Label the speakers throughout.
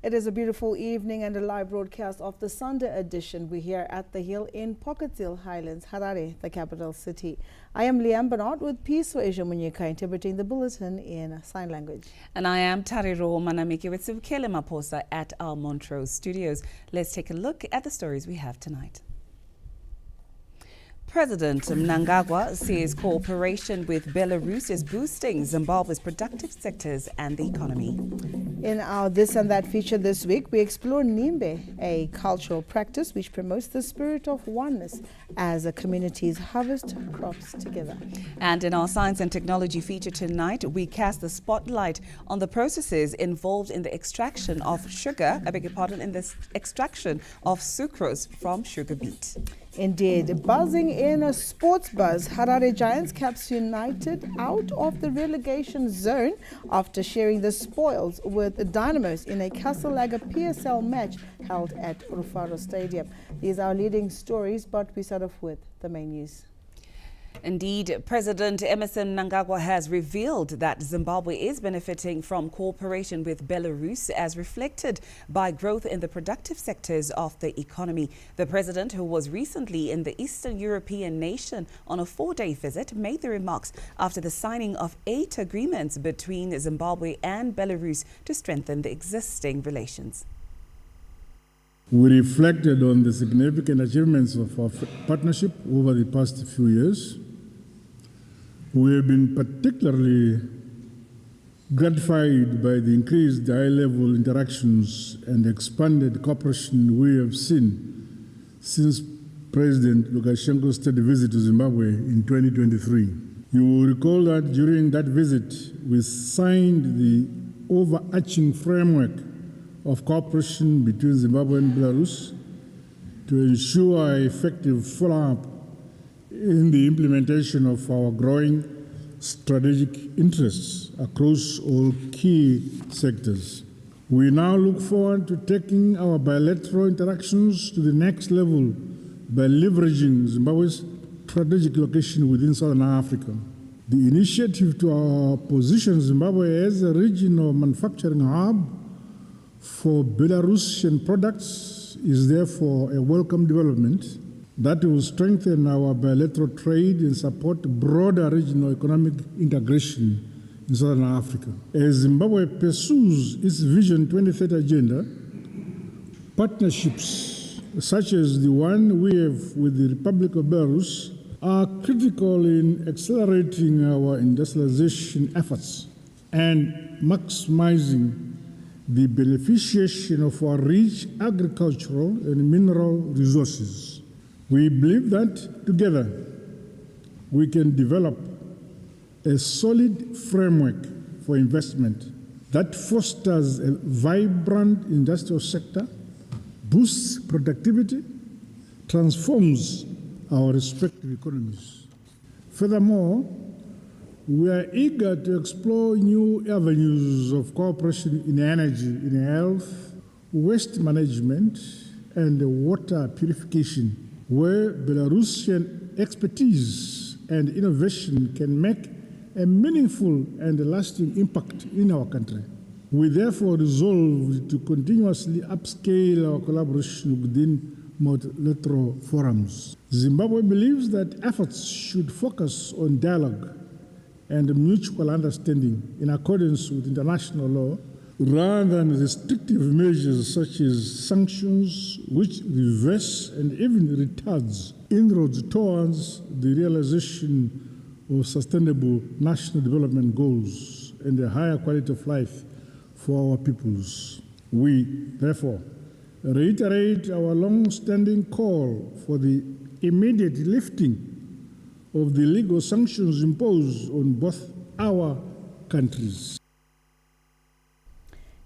Speaker 1: It is a beautiful evening and a live broadcast of the Sunday edition. We're here at the Hill in Pocketteville Highlands, Harare, the capital city. I am Liam Bernard with Peace for Asia Munyika, interpreting the bulletin in sign language.
Speaker 2: And I am Tariro Manamiki with Sivkele Maposa at our Montrose studios. Let's take a look at the stories we have tonight. President Mnangagwa says cooperation with Belarus is boosting Zimbabwe's productive sectors and the economy.
Speaker 1: In our This and That feature this week, we explore Nimbe, a cultural practice which promotes the spirit of oneness as the communities harvest crops together.
Speaker 2: And in our Science and Technology feature tonight, we cast the spotlight on the processes involved in the extraction of sugar, in the extraction of sucrose from sugar beet.
Speaker 1: Indeed, buzzing in a sports buzz, Harare Giants Caps United out of the relegation zone after sharing the spoils with Dynamos in a Castle-Lager PSL match held at Rufaro Stadium. These are our leading stories, but we start off with the main news.
Speaker 2: Indeed, President Emmerson Mnangagwa has revealed that Zimbabwe is benefiting from cooperation with Belarus as reflected by growth in the productive sectors of the economy. The president, who was recently in the Eastern European nation on a 4-day visit, made the remarks after the signing of 8 agreements between Zimbabwe and Belarus to strengthen the existing relations.
Speaker 3: We reflected on the significant achievements of our partnership over the past few years. We have been particularly gratified by the increased high-level interactions and expanded cooperation we have seen since President Lukashenko's state visit to Zimbabwe in 2023. You will recall that during that visit, we signed the overarching framework of cooperation between Zimbabwe and Belarus to ensure effective follow-up in the implementation of our growing strategic interests across all key sectors. We now look forward to taking our bilateral interactions to the next level by leveraging Zimbabwe's strategic location within Southern Africa. The initiative to position Zimbabwe as a regional manufacturing hub for Belarusian products is therefore a welcome development that will strengthen our bilateral trade and support broader regional economic integration in Southern Africa. As Zimbabwe pursues its Vision 2030 agenda, partnerships such as the one we have with the Republic of Belarus are critical in accelerating our industrialization efforts and maximizing the beneficiation of our rich agricultural and mineral resources. We believe that together we can develop a solid framework for investment that fosters a vibrant industrial sector, boosts productivity, transforms our respective economies. Furthermore, we are eager to explore new avenues of cooperation in energy, in health, waste management, and water purification, where Belarusian expertise and innovation can make a meaningful and lasting impact in our country. We therefore resolve to continuously upscale our collaboration within multilateral forums. Zimbabwe believes that efforts should focus on dialogue and mutual understanding in accordance with international law, rather than restrictive measures such as sanctions, which reverse and even retards inroads towards the realization of sustainable national development goals and a higher quality of life for our peoples. We, therefore, reiterate our long-standing call for the immediate lifting of the legal sanctions imposed on both our countries.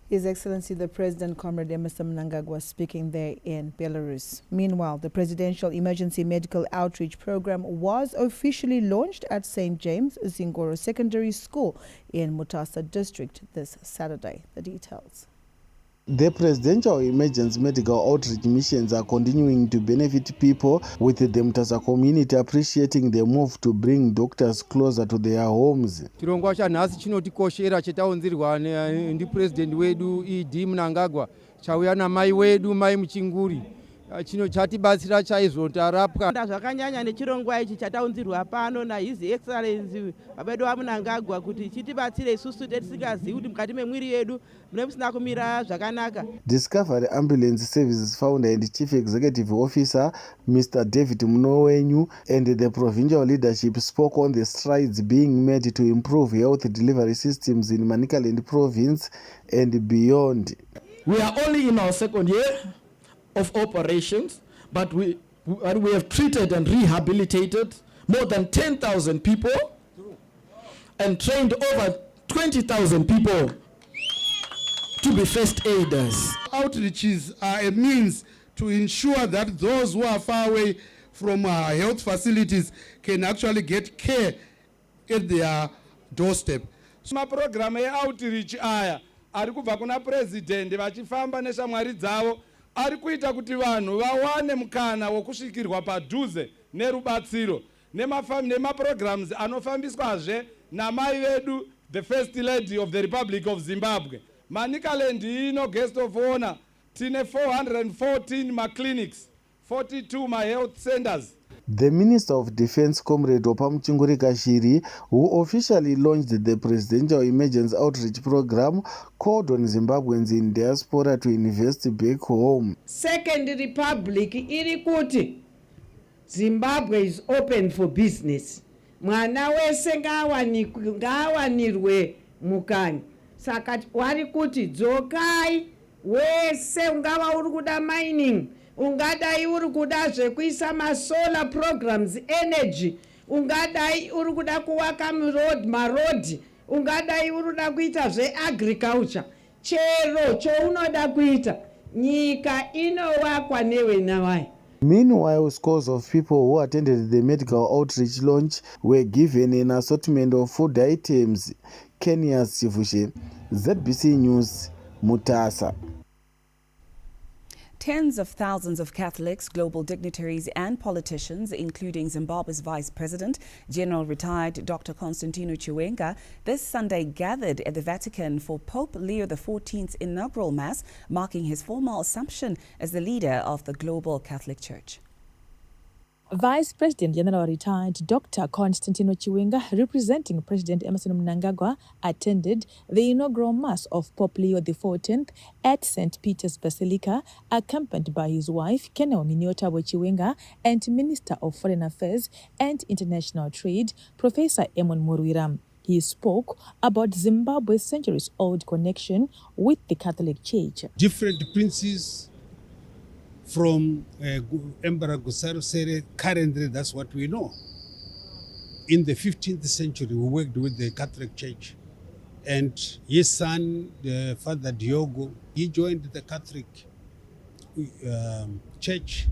Speaker 1: His Excellency the President, Comrade Emmerson Mnangagwa, speaking there in Belarus. Meanwhile, the Presidential Emergency Medical Outreach Program was officially launched at St. James Zingoro Secondary School in Mutasa District this Saturday. The details.
Speaker 4: The presidential emergency medical outreach missions are continuing to benefit people, with the Mutasa community appreciating the move to bring doctors closer to their homes.
Speaker 5: Chirongwa chanhasi chinotikoshera chataunzirwa ndipresident wedu ED Mnangagwa chauya namai wedu mai Muchinguri chatibatsira chaizvo tarapwa
Speaker 6: zvakanyanya nechirongwa ichi chataunzirwa pano naHis Excellency baba vedu vaMnangagwa kuti chitibatsire isusu tisingazivi kuti mukati memwiri yedu mune musina kumira zvakanaka.
Speaker 4: Discovery Ambulance Services founder and chief executive officer Mr. David Munowenyu and the provincial leadership spoke on the strides being made to improve health delivery systems in Manicaland province and beyond.
Speaker 7: We are only in our second year of operations, but we have treated and rehabilitated more than 10,000 people and trained over 20,000 people to be first aiders.
Speaker 8: Outreaches are a means to ensure that those who are far away from health facilities can actually get care at their doorstep.
Speaker 9: Maprogramu outreach aya ari kubva kuna president vachifamba neshamwari dzavo ari kuita kuti vanhu vawane mukana wokusvikirwa padhuze nerubatsiro nemaprograms anofambiswazve namai vedu the first lady of the Republic of Zimbabwe. Manicaland ino guest of honor tine 414 maclinics, 42 health centers.
Speaker 4: The Minister of Defense, Comrade Opamuchinguri Kashiri, who officially launched the Presidential Emergency Outreach Program, called on Zimbabweans in diaspora to invest back home.
Speaker 10: Second Republic iri kuti Zimbabwe is open for business. Mwana wese ngawanirwe mukana. Saka wari kuti dzokai wese ungava uri kuda mining, ungadai uri kuda zvekuisa masolar programs energy, ungadai uri kuda kuwaka marodhi, ungadai uri kuda kuita zveagriculture, chero chounoda kuita nyika inowakwa newe nawai.
Speaker 4: Meanwhile, scores of people who attended the medical outreach launch were given an assortment of food items. Kenya's Sivushe, ZBC News, Mutasa.
Speaker 2: Tens of thousands of Catholics, global dignitaries and politicians, including Zimbabwe's Vice President, General Retired Dr. Constantino Chiwenga, this Sunday gathered at the Vatican for Pope Leo XIV's inaugural Mass, marking his formal assumption as the leader of the global Catholic Church.
Speaker 11: Vice President General Retired Dr. Constantino Chiwenga, representing President Emmerson Mnangagwa, attended the inaugural Mass of Pope Leo XIV at St. Peter's Basilica, accompanied by his wife, Kenel Niniotawe Chiwenga, and Minister of Foreign Affairs and International Trade, Professor Emon Murwira. He spoke about Zimbabwe's centuries-old connection with the Catholic Church.
Speaker 12: Different princes from Emperor Gusaro Sere, currently that's what we know. In the 15th century, we worked with the Catholic Church. And his son, Father Diogo, he joined the Catholic Church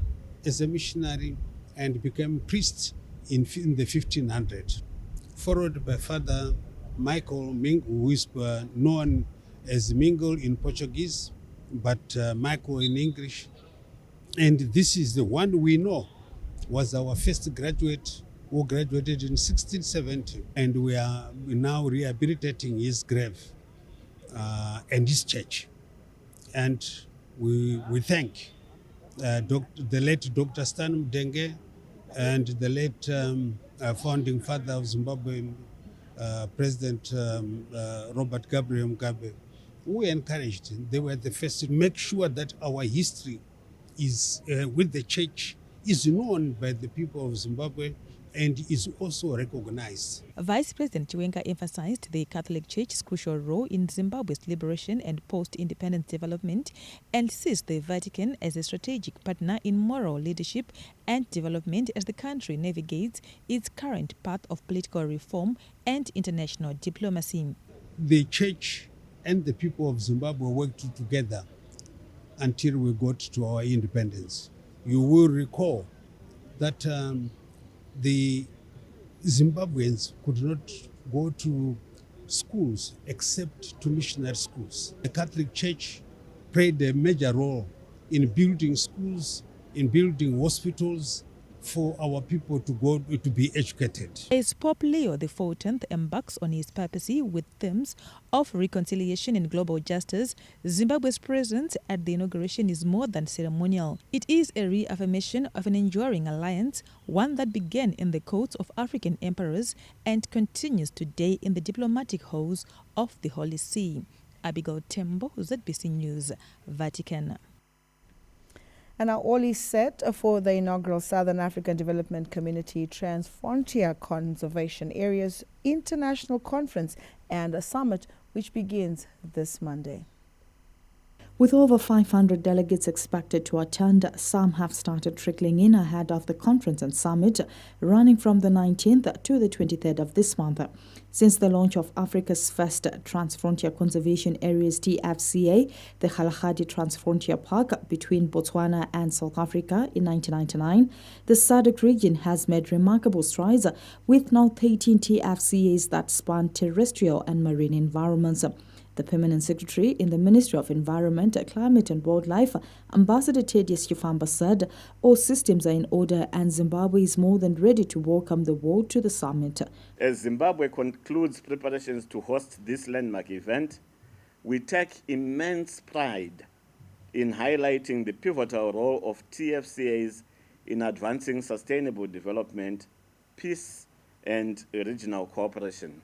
Speaker 12: as a missionary and became priest in the 1500s. Followed by Father Michael Mingo, who is known as Mingo in Portuguese, but Michael in English. And this is the one we know was our first graduate who graduated in 1670. And we are now rehabilitating his grave and his church. And we thank the late Dr. Stan Mdenge and the late founding father of Zimbabwe, President Robert Gabriel Mugabe, who encouraged. They were the first to make sure that our history is with the church is known by the people of Zimbabwe and is also recognized.
Speaker 11: Vice President Chiwenga emphasized the Catholic Church's crucial role in Zimbabwe's liberation and post-independence development and sees the Vatican as a strategic partner in moral leadership and development as the country navigates its current path of political reform and international diplomacy.
Speaker 12: The church and the people of Zimbabwe worked together until we got to our independence. You will recall that the Zimbabweans could not go to schools except to missionary schools. The Catholic Church played a major role in building schools, in building hospitals for our people to go to be educated.
Speaker 11: As Pope Leo XIV embarks on his papacy with themes of reconciliation and global justice, Zimbabwe's presence at the inauguration is more than ceremonial. It is a reaffirmation of an enduring alliance, one that began in the courts of African emperors and continues today in the diplomatic halls of the Holy See. Abigail Tembo, ZBC News, Vatican.
Speaker 1: And now all is set for the inaugural Southern African Development Community Transfrontier Conservation Areas International Conference and a summit which begins this Monday.
Speaker 13: With over 500 delegates expected to attend, some have started trickling in ahead of the conference and summit running from the 19th to the 23rd of this month. Since the launch of Africa's first Transfrontier Conservation Areas TFCA, the Kalahari Transfrontier Park between Botswana and South Africa in 1999, the SADC region has made remarkable strides with now 13 TFCAs that span terrestrial and marine environments. The Permanent Secretary in the Ministry of Environment, Climate and Wildlife, Ambassador Thaddeus Chifamba, said all systems are in order and Zimbabwe is more than ready to welcome the world to the summit.
Speaker 14: As Zimbabwe concludes preparations to host this landmark event, we take immense pride in highlighting the pivotal role of TFCAs in advancing sustainable development, peace, and regional cooperation.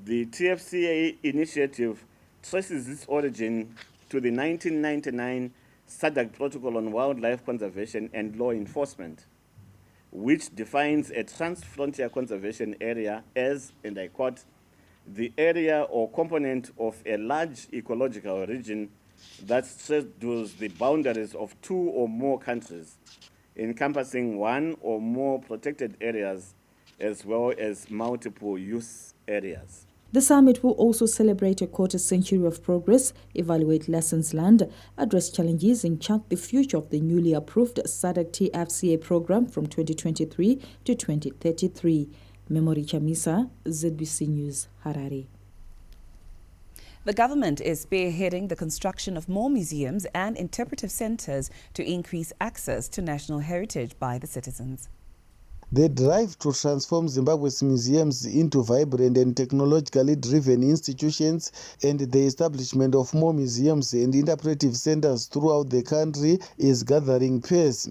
Speaker 14: The TFCA initiative traces its origin to the 1999 SADC Protocol on Wildlife Conservation and Law Enforcement, which defines a transfrontier conservation area as, and I quote, the area or component of a large ecological region that straddles the boundaries of two or more countries, encompassing one or more protected areas as well as multiple use areas.
Speaker 13: The summit will also celebrate a quarter century of progress, evaluate lessons learned, address challenges, and chart the future of the newly approved SADC TFCA program from 2023 to 2033. Memory Chamisa, ZBC News, Harare.
Speaker 2: The government is spearheading the construction of more museums and interpretive centers to increase access to national heritage by the citizens.
Speaker 4: The drive to transform Zimbabwe's museums into vibrant and technologically driven institutions and the establishment of more museums and interpretive centers throughout the country is gathering pace.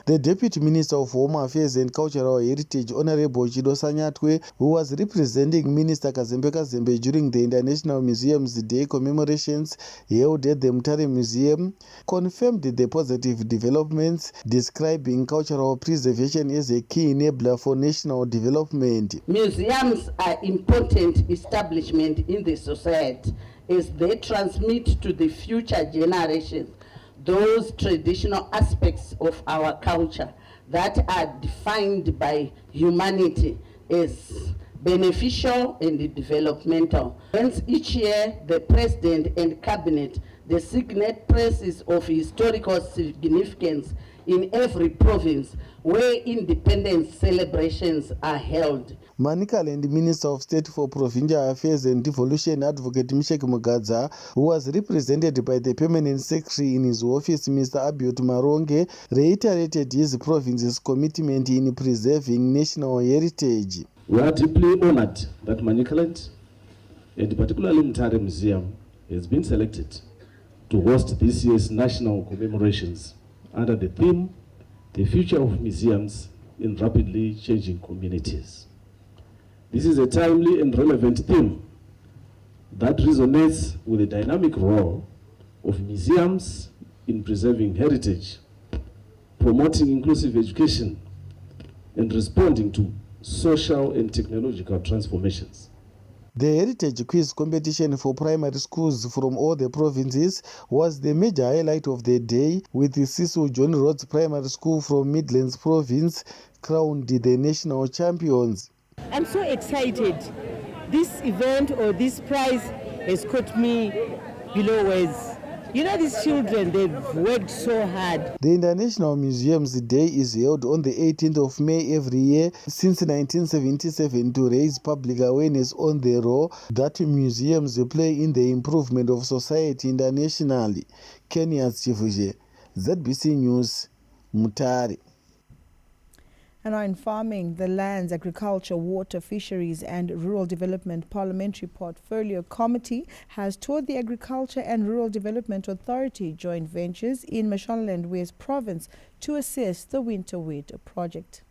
Speaker 4: The Deputy Minister of Home Affairs and Cultural Heritage, Honorable Chido Sanyatwe, who was representing Minister Kazembe Kazembe during the International Museums Day commemorations held at the Mutare Museum, confirmed the positive developments, describing cultural preservation as a key enabler for national development.
Speaker 15: Museums are important establishments in the society as they transmit to the future generations those traditional aspects of our culture that are defined by humanity as beneficial and developmental. Hence, each year, the President and Cabinet designate places of historical significance in every province where independence celebrations are held.
Speaker 4: Manicaland Minister of State for Provincial Affairs and Devolution, Advocate Mishek Mugadza, who was represented by the Permanent Secretary in his office, Mr. Abiot Maronge, reiterated his province's commitment in preserving national heritage.
Speaker 16: We are deeply honored that Manicaland, and particularly Mutare Museum, has been selected to host this year's national commemorations under the theme, The Future of Museums in Rapidly Changing Communities. This is a timely and relevant theme that resonates with the dynamic role of museums in preserving heritage, promoting inclusive education, and responding to social and technological transformations.
Speaker 4: The Heritage Quiz competition for primary schools from all the provinces was the major highlight of the day, with the Cecil John Rhodes Primary School from Midlands Province crowned the national champions.
Speaker 17: I'm so excited. This event or this prize has caught me below words. You know, these children, they've worked so hard.
Speaker 4: The International Museums Day is held on the 18th of May every year since 1977 to raise public awareness on the role that museums play in the improvement of society internationally. Kenya's Chifuje, ZBC News, Mutare.
Speaker 1: And in farming, the Lands, Agriculture, Water, Fisheries and Rural Development Parliamentary Portfolio Committee has toured the Agriculture and Rural Development Authority joint ventures in Mashonaland West Province to assess the winter wheat project.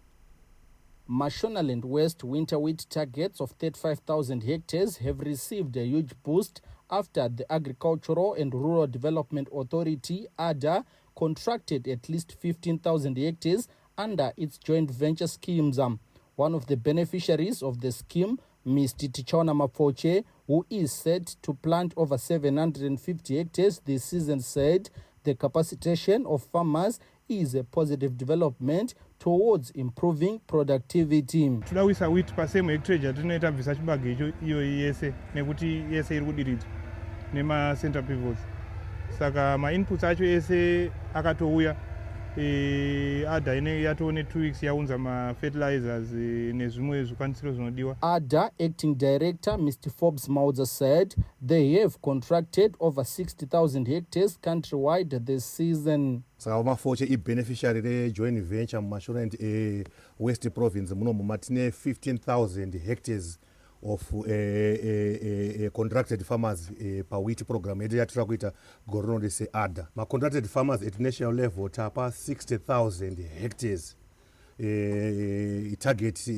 Speaker 7: Mashonaland West winter wheat targets of 35,000 hectares have received a huge boost after the Agricultural and Rural Development Authority, ADA, contracted at least 15,000 hectares under its joint venture schemes. One of the beneficiaries of the scheme, Mr. Tichona Mapoche, who is set to plant over 750 hectares this season, said the capacitation of farmers is a positive development towards improving productivity.
Speaker 18: Tudawisa wheat pasemu hectare atinoita bvisa chibage iyo yese nekuti yese iri kudiridza nema center pivots. Saka ma inputs acho yese akatouya ADA ine yatone 2 weeks yaunza ma fertilizers nezvimwe zvikwanisiro zvinodiwa.
Speaker 7: ADA acting director Mr. Forbes Mauza said they have contracted over 60,000 hectares countrywide this season.
Speaker 19: Saka mafoche beneficiary re joint venture Mashonaland West Province muno matine 15,000 hectares of contracted farmers per wheat program yedu yatira kuita gorono dese ADA. Ma contracted farmers at national level tapa 60,000 hectares. Target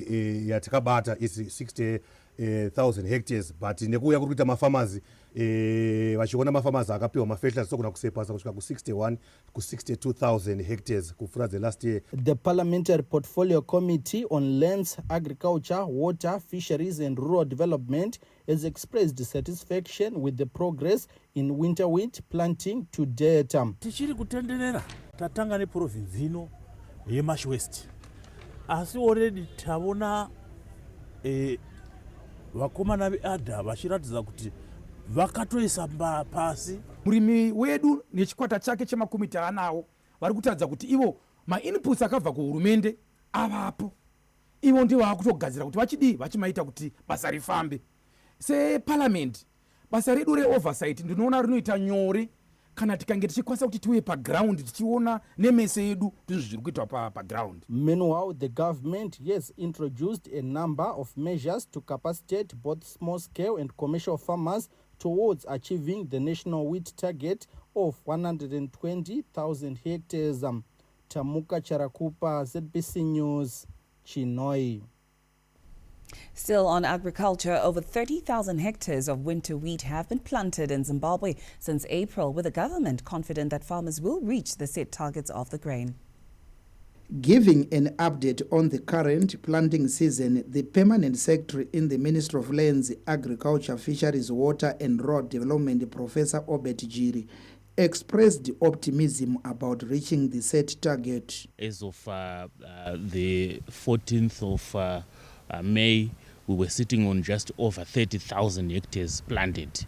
Speaker 19: yatakabata is 60,000 hectares, but nekuya kuri kuita mafarmers vachiona mafarmers akapiwa mafertilizers sokuna kusepasa kusvika ku 61 ku 62,000 hectares kufura the last year.
Speaker 7: The Parliamentary Portfolio Committee on Lands, Agriculture, Water, Fisheries and Rural Development has expressed satisfaction with the progress in winter wheat planting to date.
Speaker 20: Tichiri kutenderera tatanga ne province ino yeMash West. Asi already tabona vakomana veADA vachiratidza kuti vakatoisa pasi.
Speaker 21: Murimi wedu nechikwata chake chemakomiti anawo vari kutaridza kuti ivo mainputs akabva kuhurumende avapo. Ivo ndivo vakutogadzira kuti vachidii vachimaita kuti basa rifambe. SeParliament basa redu reoversight ndinoona rinoita nyore kana tikange tichikwanisa kuti tiwe paground tichiona nemese yedu kuti zviri kuitwa paground.
Speaker 7: Meanwhile, the government has introduced a number of measures to capacitate both small scale and commercial farmers towards achieving the national wheat target of 120,000 hectares. Tamuka Charakupa, ZBC News, Chinoi.
Speaker 2: Still on agriculture, over 30,000 hectares of winter wheat have been planted in Zimbabwe since April, with the government confident that farmers will reach the set targets of the grain.
Speaker 22: Giving an update on the current planting season, the permanent secretary in the Ministry of Lands, Agriculture, Fisheries, Water and Rural Development, Professor Obert Jiri, expressed optimism about reaching the set target.
Speaker 23: As of the 14th of May, we were sitting on just over 30,000 hectares planted.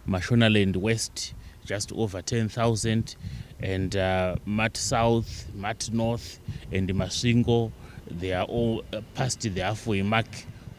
Speaker 23: Mashonaland West, just over 10,000, and Mat South, Mat North, and Masingo, they are all past the halfway mark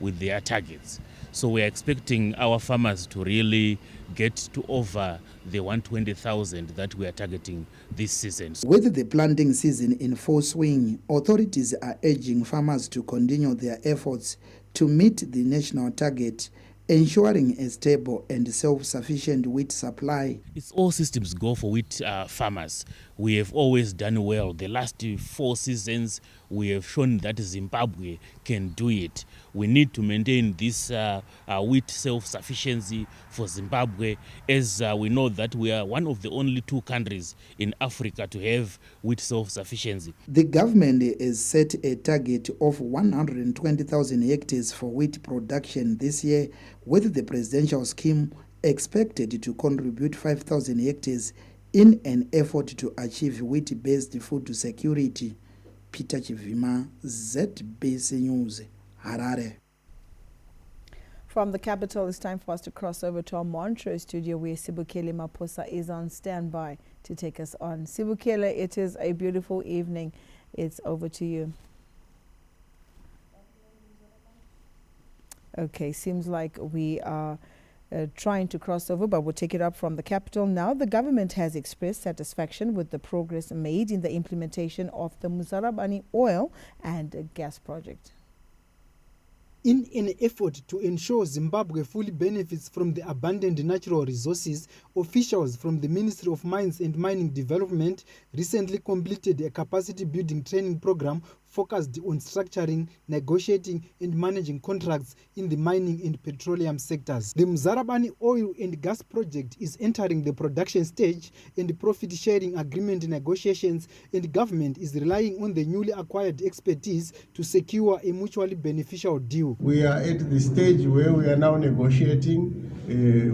Speaker 23: with their targets. So we are expecting our farmers to really get to over the 120,000 that we are targeting this season.
Speaker 22: With the planting season in full swing, authorities are urging farmers to continue their efforts to meet the national target, ensuring a stable and self-sufficient wheat supply.
Speaker 23: It's all systems go for wheat farmers. We have always done well. The last 4 seasons, we have shown that Zimbabwe can do it. We need to maintain this wheat self-sufficiency for Zimbabwe, as we know that we are one of the only 2 countries in Africa to have wheat self-sufficiency.
Speaker 22: The government has set a target of 120,000 hectares for wheat production this year, with the presidential scheme expected to contribute 5,000 hectares in an effort to achieve wheat-based food security. Peter Chivima, ZBC News, Harare.
Speaker 1: From the capital, it's time for us to cross over to our Montrose studio where Sibukele Maposa is on standby to take us on. Sibukele, it is a beautiful evening. It's over to you. Okay, seems like we are trying to cross over, but we'll take it up from the capital now. The government has expressed satisfaction with the progress made in the implementation of the Muzarabani oil and gas project.
Speaker 3: In an effort to ensure Zimbabwe fully benefits from the abundant natural resources, officials from the Ministry of Mines and Mining Development recently completed a capacity building training program focused on structuring, negotiating and managing contracts in the mining and petroleum sectors. The Muzarabani oil and gas project is entering the production stage and profit-sharing agreement negotiations, and government is relying on the newly acquired expertise to secure a mutually beneficial deal.
Speaker 5: We are at the stage where we are now negotiating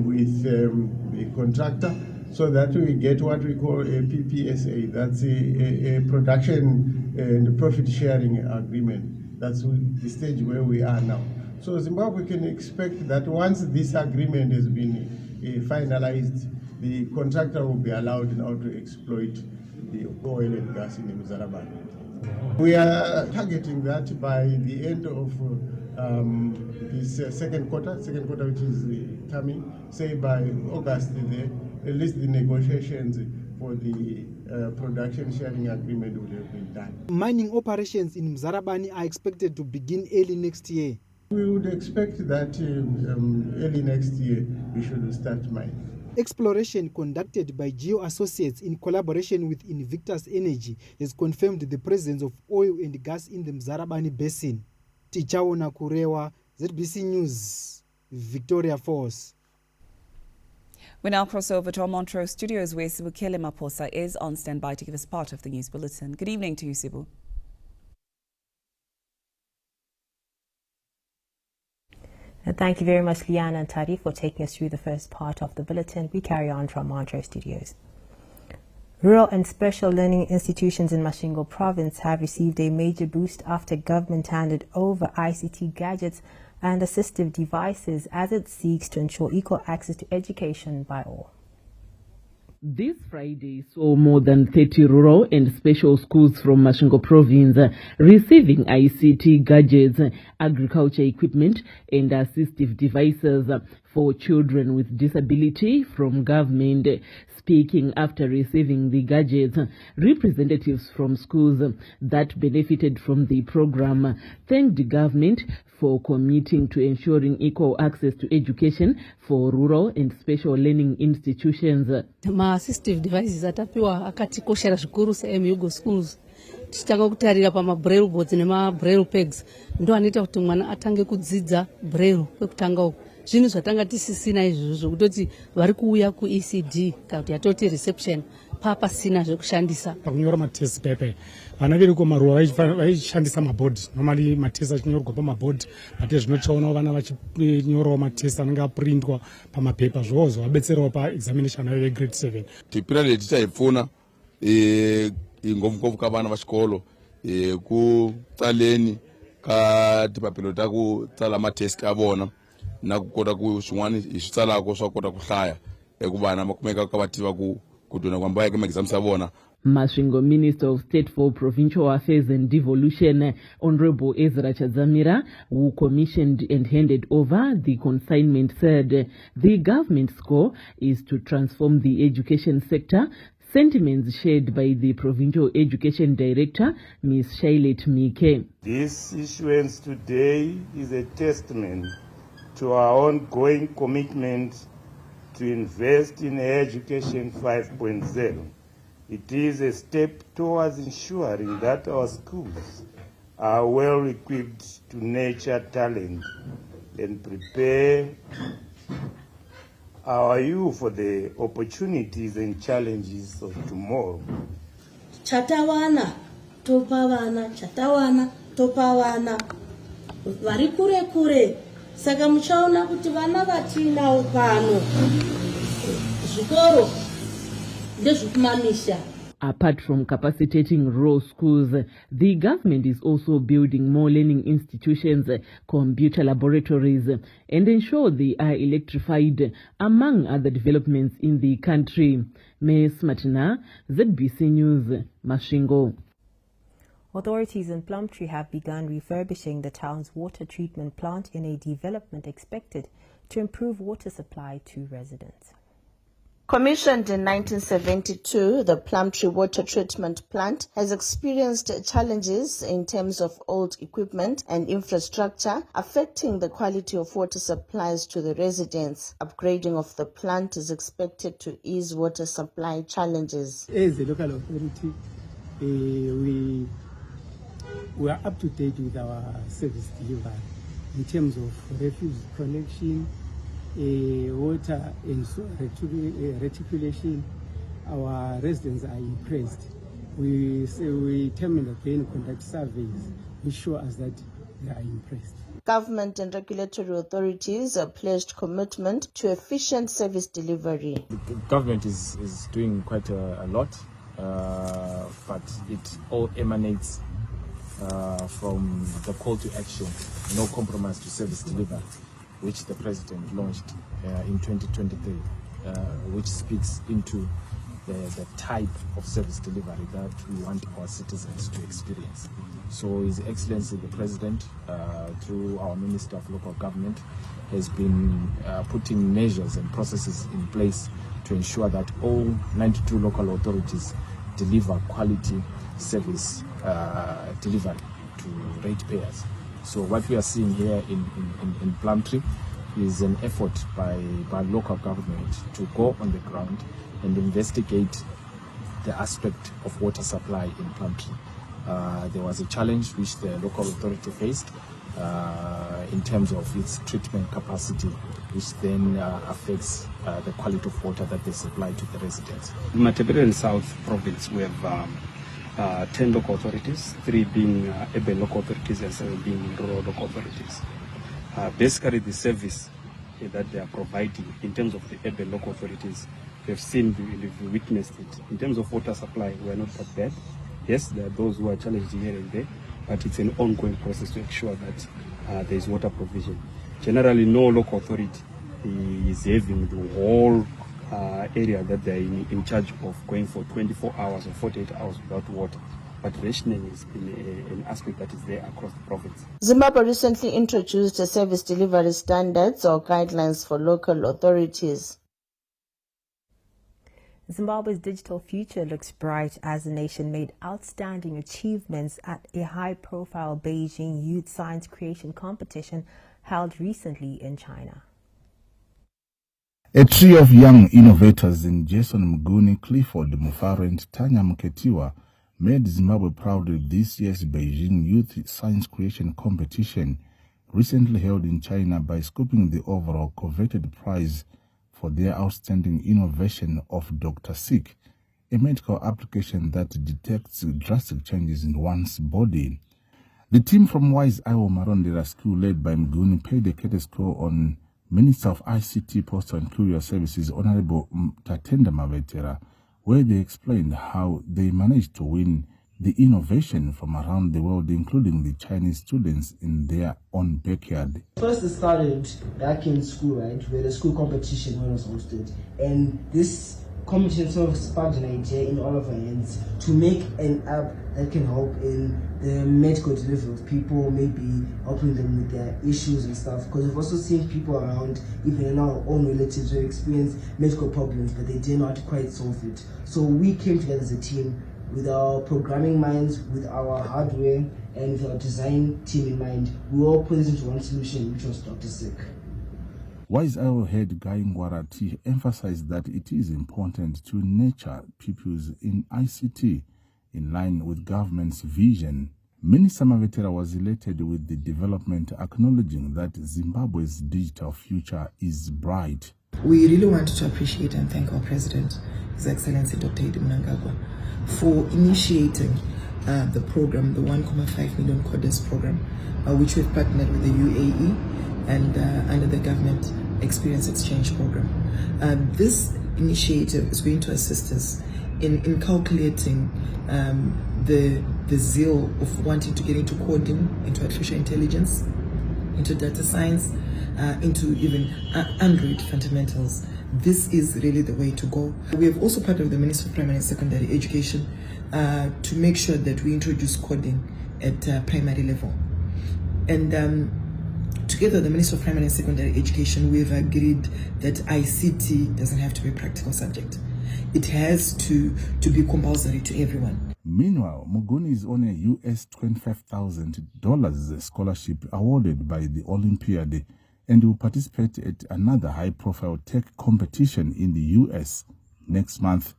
Speaker 5: with the contractor so that we get what we call a PPSA, that's a production and profit sharing agreement. That's the stage where we are now. So Zimbabwe can expect that once this agreement has been finalized, the contractor will be allowed now to exploit the oil and gas in the Muzarabani. We are targeting that by the end of this second quarter which is coming, say by August, at least the negotiations for the production sharing agreement would have been done.
Speaker 3: Mining operations in Muzarabani are expected to begin early next year.
Speaker 5: We would expect that early next year we should start mining.
Speaker 3: Exploration conducted by Geo Associates in collaboration with Invictus Energy has confirmed the presence of oil and gas in the Muzarabani basin. Tichaona Kurewa, ZBC News, Victoria Falls.
Speaker 2: We now cross over to our Montrose studios where Sibukele Maposa is on standby to give us part of the news bulletin. Good evening to you, Sibu.
Speaker 6: Thank you very much, Liana and Tadi, for taking us through the first part of the bulletin. We carry on from Montrose studios. Rural and special learning institutions in Masvingo province have received a major boost after government handed over ICT gadgets and assistive devices as it seeks to ensure equal access to education by all.
Speaker 24: This Friday saw more than 30 rural and special schools from Masvingo province receiving ICT gadgets, agriculture equipment and assistive devices for children with disability from government. Speaking after receiving the gadgets, representatives from schools that benefited from the program thanked the government for committing to ensuring equal access to education for rural and special learning institutions.
Speaker 25: Ma-assistive devices atapiwa akatikoshera zvikuru seMugo schools. Tichitanga kutarira pama-braille boards nema-braille pegs ndo anoita kuti mwana atange kudzidza braille kwekutanga uku. Zvinhu zvatanga tisisina izvozvo kutoti vari kuuya kuECD kana kuti yatoti reception papasina zvekushandisa.
Speaker 26: Pakunyora matest paper vana vedu kumaruwa vaishandisa mabhodhi. Normally matest achinyorwa pamabhodhi, ate zvinochaona vana vachinyorawo matest anenge aprintwa pamapepa zvozo vabetserawo paexamination yavo yegrade 7.
Speaker 27: Tipira leti taipfuna ingomvukovu kavana vachikolo kutaleni ka tipapilo takutsala matest avona na kukota ku swin'wana hi switsalako swa kota ku hlaya ekuvana va kumeka ka va tiva ku dona kwamba ya ka exams ya vona.
Speaker 24: Masvingo Minister of State for Provincial Affairs and Devolution, Honorable Ezra Chadzamira, who commissioned and handed over the consignment, said the government's goal is to transform the education sector. Sentiments shared by the Provincial Education Director, Ms. Shailet Mike.
Speaker 28: This issuance today is a testament to our ongoing commitment to invest in Education 5.0. It is a step towards ensuring that our schools are well equipped to nurture talent and prepare our youth for the opportunities and challenges of tomorrow.
Speaker 29: Chatawana, topawana, chatawana, topawana. Vari kure kure. Saka muchaona kuti vana vatinawo pano zvikoro ndezvekumamisha.
Speaker 24: Apart from capacitating rural schools, the government is also building more learning institutions, computer laboratories, and ensure they are electrified, among other developments in the country. Ms. Martina, ZBC News, Masvingo.
Speaker 6: Authorities in Plumtree have begun refurbishing the town's water treatment plant in a development expected to improve water supply to residents.
Speaker 29: Commissioned in 1972, the Plumtree Water Treatment Plant has experienced challenges in terms of old equipment and infrastructure, affecting the quality of water supplies to the residents. Upgrading of the plant is expected to ease water supply challenges.
Speaker 8: As a local authority, we are up to date with our service delivery in terms of refuse collection, water and reticulation. Our residents are impressed. We time and again conduct surveys which show us that they are impressed.
Speaker 29: Government and regulatory authorities have pledged commitment to efficient service delivery.
Speaker 9: The government is doing quite a lot, but it all emanates from the call to action, no compromise to service delivery, which the President launched in 2023, which speaks into the type of service delivery that we want our citizens to experience. So His Excellency the President, through our Minister of Local Government, has been putting measures and processes in place to ensure that all 92 local authorities deliver quality service delivery to ratepayers. So what we are seeing here in Plumtree is an effort by local government to go on the ground and investigate the aspect of water supply in Plumtree. There was a challenge which the local authority faced in terms of its treatment capacity, which then affects the quality of water that they supply to the residents.
Speaker 10: In Matabele South Province, we have 10 local authorities, 3 being urban local authorities and 7 being rural local authorities. Basically, the service that they are providing in terms of the urban local authorities, we've seen, we've witnessed it. In terms of water supply, we are not that bad. Yes, there are those who are challenged here and there, but it's an ongoing process to ensure that there is water provision. Generally, no local authority is having the whole area that they're in charge of going for 24 hours or 48 hours without water. But rationing is an aspect that is there across the province.
Speaker 29: Zimbabwe recently introduced a service delivery standards or guidelines for local authorities.
Speaker 6: Zimbabwe's digital future looks bright as the nation made outstanding achievements at a high-profile Beijing Youth Science Creation Competition held recently in China.
Speaker 11: A trio of young innovators in Jason Mguni, Clifford Mufaro and Tanya Muketiwa made Zimbabwe proud with this year's Beijing Youth Science Creation Competition, recently held in China, by scooping the overall coveted prize for their outstanding innovation of Dr. Seek, a medical application that detects drastic changes in one's body. The team from Wise Iowa Marondera School, led by Mguni, paid a courtesy call on Minister of ICT, Postal and Courier Services, Honorable Tatenda Mavetera, where they explained how they managed to win the innovation from around the world, including the Chinese students in their own backyard.
Speaker 12: First, it started back in school, right, where the school competition was hosted. And this competition sort of sparked an idea in all of our heads to make an app that can help in the medical delivery of people, maybe helping them with their issues and stuff. Because we've also seen people around, even in our own relatives, who experience medical problems, but they didn't know how to quite solve it. So we came together as a team with our programming minds, with our hardware, and with our design team in mind. We all put this into one solution, which was Dr. Sick.
Speaker 11: Wise Iowa head Guy Ngwarati emphasized that it is important to nurture pupils in ICT in line with government's vision. Minister Mavetera was elated with the development, acknowledging that Zimbabwe's digital future is bright.
Speaker 13: We really want to appreciate and thank our President, His Excellency Dr. Eddie Mnangagwa, for initiating the program, the 1.5 million Codes program, which we've partnered with the UAE and under the Government Experience Exchange program. This initiative is going to assist us in calculating the zeal of wanting to get into coding, into artificial intelligence, into data science, into even Android fundamentals. This is really the way to go. We have also partnered with the Ministry of Primary and Secondary Education to make sure that we introduce coding at primary level. And together with the Ministry of Primary and Secondary Education, we've agreed that ICT doesn't have to be a practical subject. It has to be compulsory to everyone.
Speaker 11: Meanwhile, Muguni is on a US $25,000 scholarship awarded by the Olympiad and will participate at another high-profile tech competition in the US next month,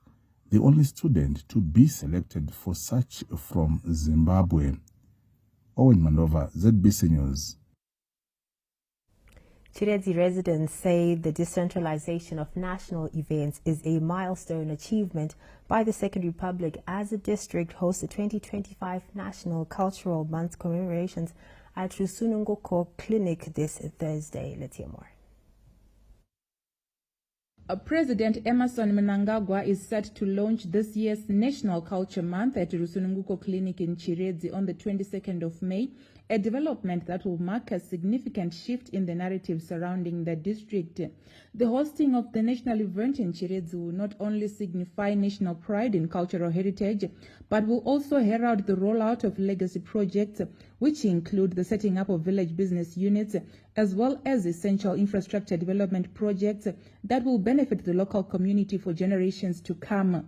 Speaker 11: the only student to be selected for such from Zimbabwe. Owen Mandova, ZBC News.
Speaker 6: Chiredzi residents say the decentralization of national events is a milestone achievement by the Second Republic as the district hosts the 2025 National Cultural Month commemorations at Rusununguko Clinic this Thursday. Let's hear more.
Speaker 4: President Emmerson Mnangagwa is set to launch this year's National Culture Month at Rusununguko Clinic in Chiredzi on the 22nd of May, a development that will mark a significant shift in the narrative surrounding the district. The hosting of the national event in Chiredzi will not only signify national pride in cultural heritage, but will also herald the rollout of legacy projects, which include the setting up of village business units, as well as essential infrastructure development projects that will benefit the local community for generations to come.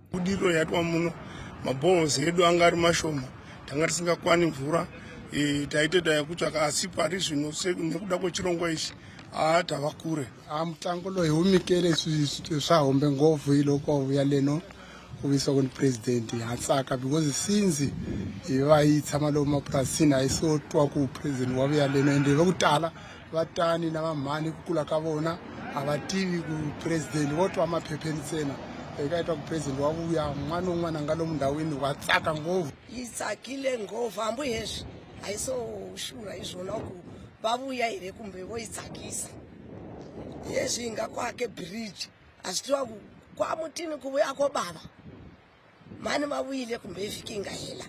Speaker 14: taiteda yekutsvaka asi pari zvino nekuda kwechirongwa ichi tava kure mutango lohiumikere zvahombe ngovhu ilokwavuya leno kuviswa kuni president hatsaka because since vaitsama lo mapurasini aisotwa kupresident wavuya leno ende vekutala vatani navamhani kukula kavona havativi kupresident votwa mapepeni tsena ikaita kupresident wavuya mwana umwana angalo mundawini watsaka ngovhu
Speaker 15: itsakile ngovhu hambu hezvi aisoshura izvona ku vavuya here kumbe voitsakisa hezvi ingakwake bridge asitwa kwamutini kuvuya kwobaba mani vavuyile kumbe ivhiki ingahela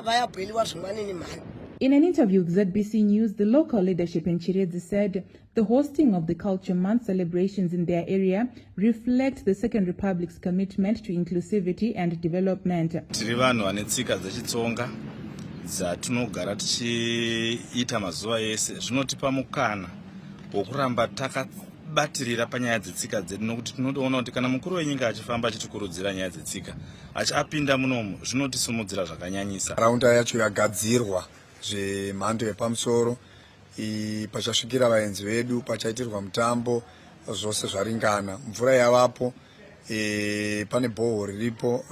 Speaker 15: vayabheliwa zvimwanini mani.
Speaker 4: In an interview with ZBC News, the local leadership in Chiredzi said the hosting of the Culture Month celebrations in their area reflect the Second Republic's commitment to inclusivity and development.
Speaker 16: Tiri vanhu vane tsika dzechitsonga dzatinogara tichiita mazuva ese zvinotipa mukana wokuramba takabatirira panyaya dzetsika dzedu nokuti tinoona kuti kana mukuru wenyika achifamba achitikurudzira nyaya dzetsika achapinda munomu zvinotisimudzira zvakanyanyisa.
Speaker 17: Nharaunda yacho yagadzirwa zvemhando yepamusoro pachasvikira vaenzi vedu pachaitirwa mutambo zvose zvaringana mvura yavapo pane borehole riripo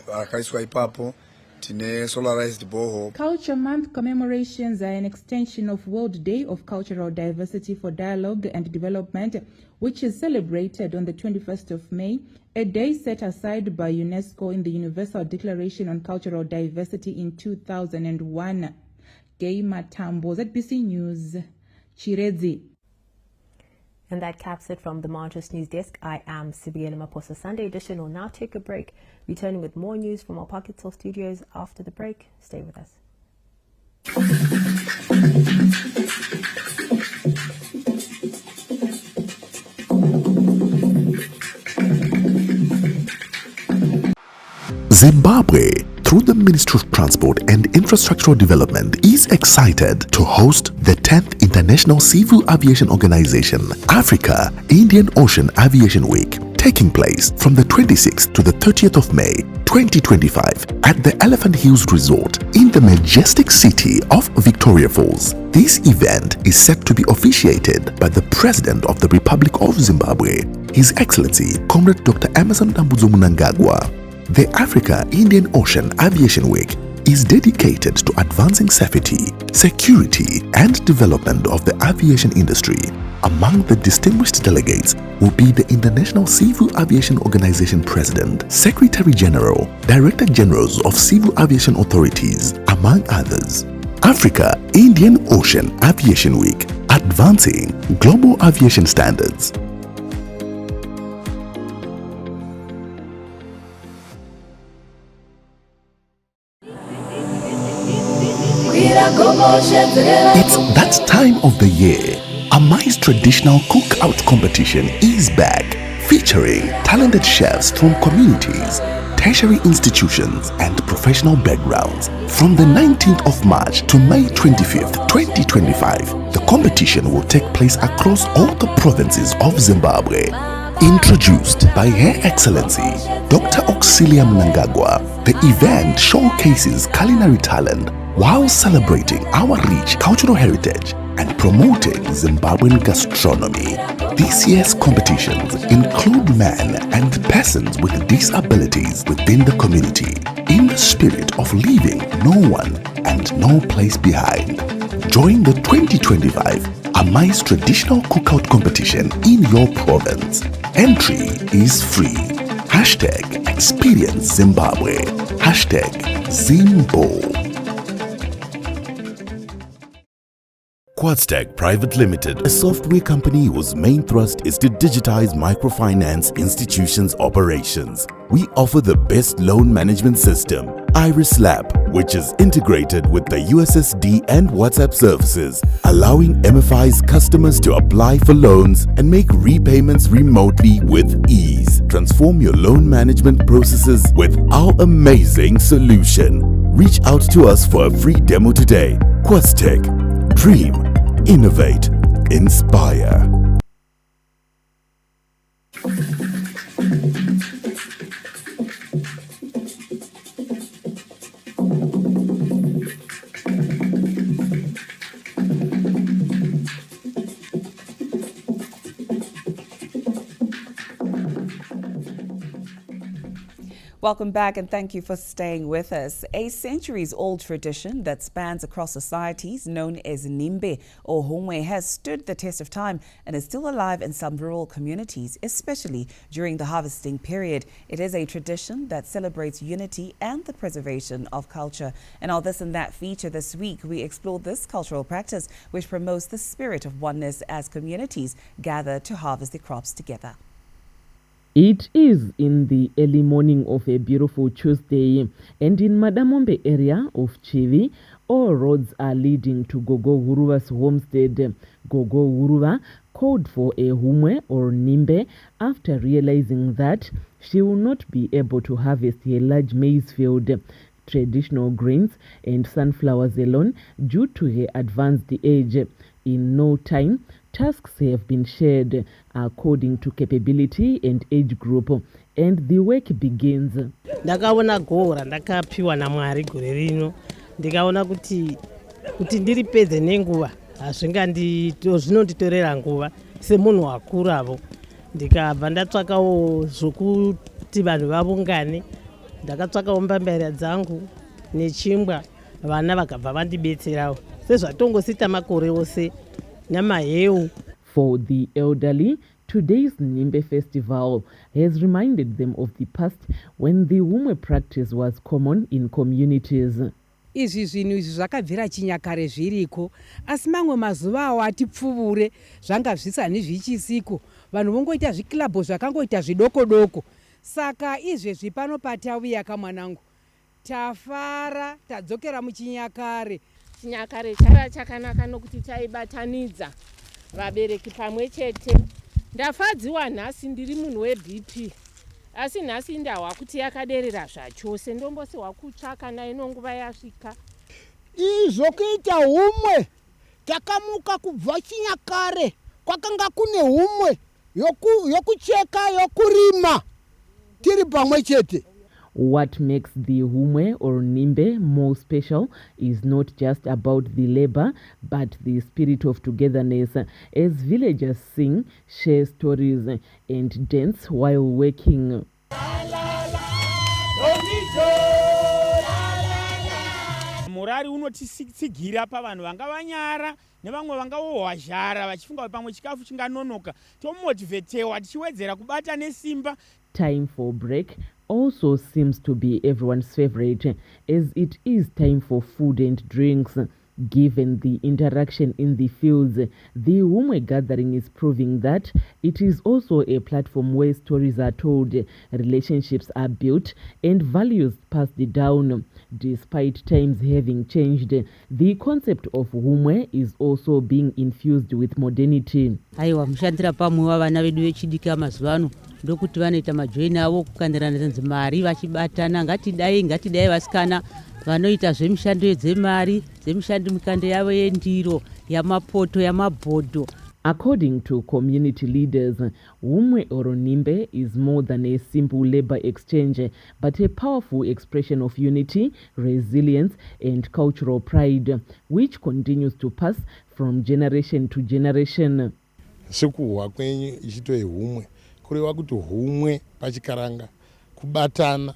Speaker 17: rakaiswa ipapo tine solarized borehole.
Speaker 4: Culture Month commemorations are an extension of World Day of Cultural Diversity for Dialogue and Development, which is celebrated on the 21st of May, a day set aside by UNESCO in the Universal Declaration on Cultural Diversity in 2001. Gay Matambo, ZBC News, Chiredzi.
Speaker 6: And that caps it from the Montrose News Desk. I am Sibiela Maposa. Sunday edition will now take a break, returning with more news from our Pocket Soul studios after the break. Stay with us.
Speaker 18: Zimbabwe, through the Ministry of Transport and Infrastructural Development, is excited to host the 10th International Civil Aviation Organization Africa Indian Ocean Aviation Week, taking place from the 26th to the 30th of May 2025 at the Elephant Hills Resort in the majestic city of Victoria Falls. This event is set to be officiated by the President of the Republic of Zimbabwe, His Excellency Comrade Dr. Emmerson Mnangagwa. The Africa Indian Ocean Aviation Week is dedicated to advancing safety, security, and development of the aviation industry. Among the distinguished delegates will be the International Civil Aviation Organization President, Secretary General, Director Generals of Civil Aviation Authorities, among others. Africa Indian Ocean Aviation Week, advancing global aviation standards. It's that time of the year. Amai's traditional cookout competition is back, featuring talented chefs from communities, tertiary institutions, and professional backgrounds. From the 19th of March to May 25th, 2025, the competition will take place across all the provinces of Zimbabwe. Introduced by Her Excellency Dr. Auxilia Mnangagwa, the event showcases culinary talent while celebrating our rich cultural heritage and promoting Zimbabwean gastronomy. This year's competitions include men and persons with disabilities within the community, in the spirit of leaving no one and no place behind. Join the 2025 Amai's traditional cookout competition in your province. Entry is free. Hashtag Experience Zimbabwe. Hashtag Zimbo.
Speaker 1: Quadstack Private Limited, a software company whose main thrust is to digitize microfinance institutions' operations. We offer the best loan management system, IrisLab, which is integrated with the USSD and WhatsApp services, allowing MFI's customers to apply for loans and make repayments remotely with ease. Transform your loan management processes with our amazing solution. Reach out to us for a free demo today. Quadstack. Dream, innovate, inspire.
Speaker 2: Welcome back and thank you for staying with us. A centuries-old tradition that spans across societies known as Nimbe or Humwe has stood the test of time and is still alive in some rural communities, especially during the harvesting period. It is a tradition that celebrates unity and the preservation of culture. And on This and That feature this week, we explore this cultural practice which promotes the spirit of oneness as communities gather to harvest the crops together.
Speaker 24: It is in the early morning of a beautiful Tuesday, and in Madamombe area of Chivi, all roads are leading to Gogo Huruva's homestead. Gogo Huruva called for a Humwe or Nimbe after realizing that she will not be able to harvest a large maize field, traditional grains and sunflowers alone due to her advanced age. In no time, tasks have been shared according to capability and age group, and the work begins.
Speaker 3: Ndakaona gora ndakapiwa naMwari gore rino, ndikaona kuti ndiripedze nenguva zvinonditorera nguva semunhu wakuru avo. Ndikabva ndatsvakawo zvokuti vanhu vavungane, ndakatsvakawo mbambaira dzangu nechingwa, vana vakabva vandibetserawo sezvatongosita makore ose namaheu.
Speaker 24: For the elderly, today's Nimbe festival has reminded them of the past when the Humwe practice was common in communities.
Speaker 5: Izvi zvinhu izvi zvakabvira chinyakare zviriko, asi mamwe mazuva awo atipfuure zvanga zvisani zvichisiko. Vanhu vongoita zvikilabho zvakangoita zvidoko-doko. Saka izvezvi pano patauya kamwanangu, tafara tadzokera muchinyakare.
Speaker 7: Chinyakare chara chakanaka nokuti chaibatanidza vabereki pamwe chete. Ndafadzwa nhasi ndiri munhu weBP, asi nhasi ndahwa kuti yakaderera zvachose, ndombosiwa kutsvaka nayo nguva yasvika.
Speaker 19: Izokuita Humwe takamuka kubva chinyakare, kwakanga kune Humwe yokucheka yokurima tiri pamwe chete.
Speaker 24: What makes the Humwe or Nimbe more special is not just about the labor, but the spirit of togetherness, as villagers sing, share stories, and dance while working.
Speaker 20: Murari unotitsigira pavanhu vanga vanyara nevamwe vanga vohwazhara vachifunga pamwe chikafu chinganonoka, tomotivetewa tichiwedzera kubata nesimba.
Speaker 24: Time for break also seems to be everyone's favorite, as it is time for food and drinks. Given the interaction in the fields, the Humwe gathering is proving that it is also a platform where stories are told, relationships are built, and values passed down. Despite times having changed, the concept of Humwe is also being infused with modernity.
Speaker 8: Aiwa mushandira pamwe vana vedu vechidika mazuvano ndokuti vanoita majoini avo kukandirana mari vachibatana ngatidai vasikana vanoita zvemishando dzemari dzemishando mikando yavo yendiro yamapoto yamabhodho.
Speaker 24: According to community leaders, Humwe or Nimbe is more than a simple labor exchange, but a powerful expression of unity, resilience, and cultural pride, which continues to pass from generation to generation.
Speaker 9: Sekuhwa kwenyu ichitoi humwe kureva kuti humwe pachikaranga kubatana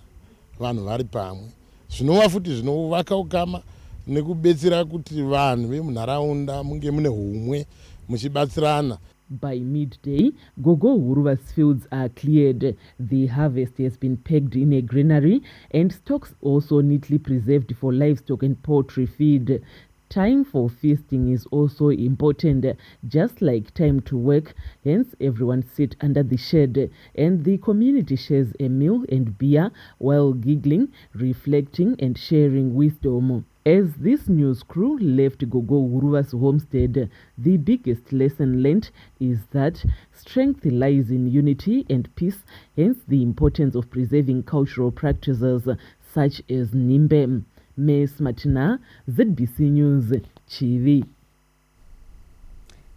Speaker 9: vanhu vari pamwe zvinova futi zvinovaka ukama nekubetsera kuti vanhu vemunharaunda munge mune humwe muchibatsirana.
Speaker 24: By midday, Gogo Huruva's fields are cleared. The harvest has been pegged in a granary and stocks also neatly preserved for livestock and poultry feed. Time for feasting is also important, just like time to work. Hence, everyone sits under the shade and the community shares a meal and beer while giggling, reflecting and sharing wisdom. As this news crew left Gogo Huruva's homestead, the biggest lesson learnt is that strength lies in unity and peace, hence the importance of preserving cultural practices such as Nimbe. Ms. Martina, ZBC News, Chivi.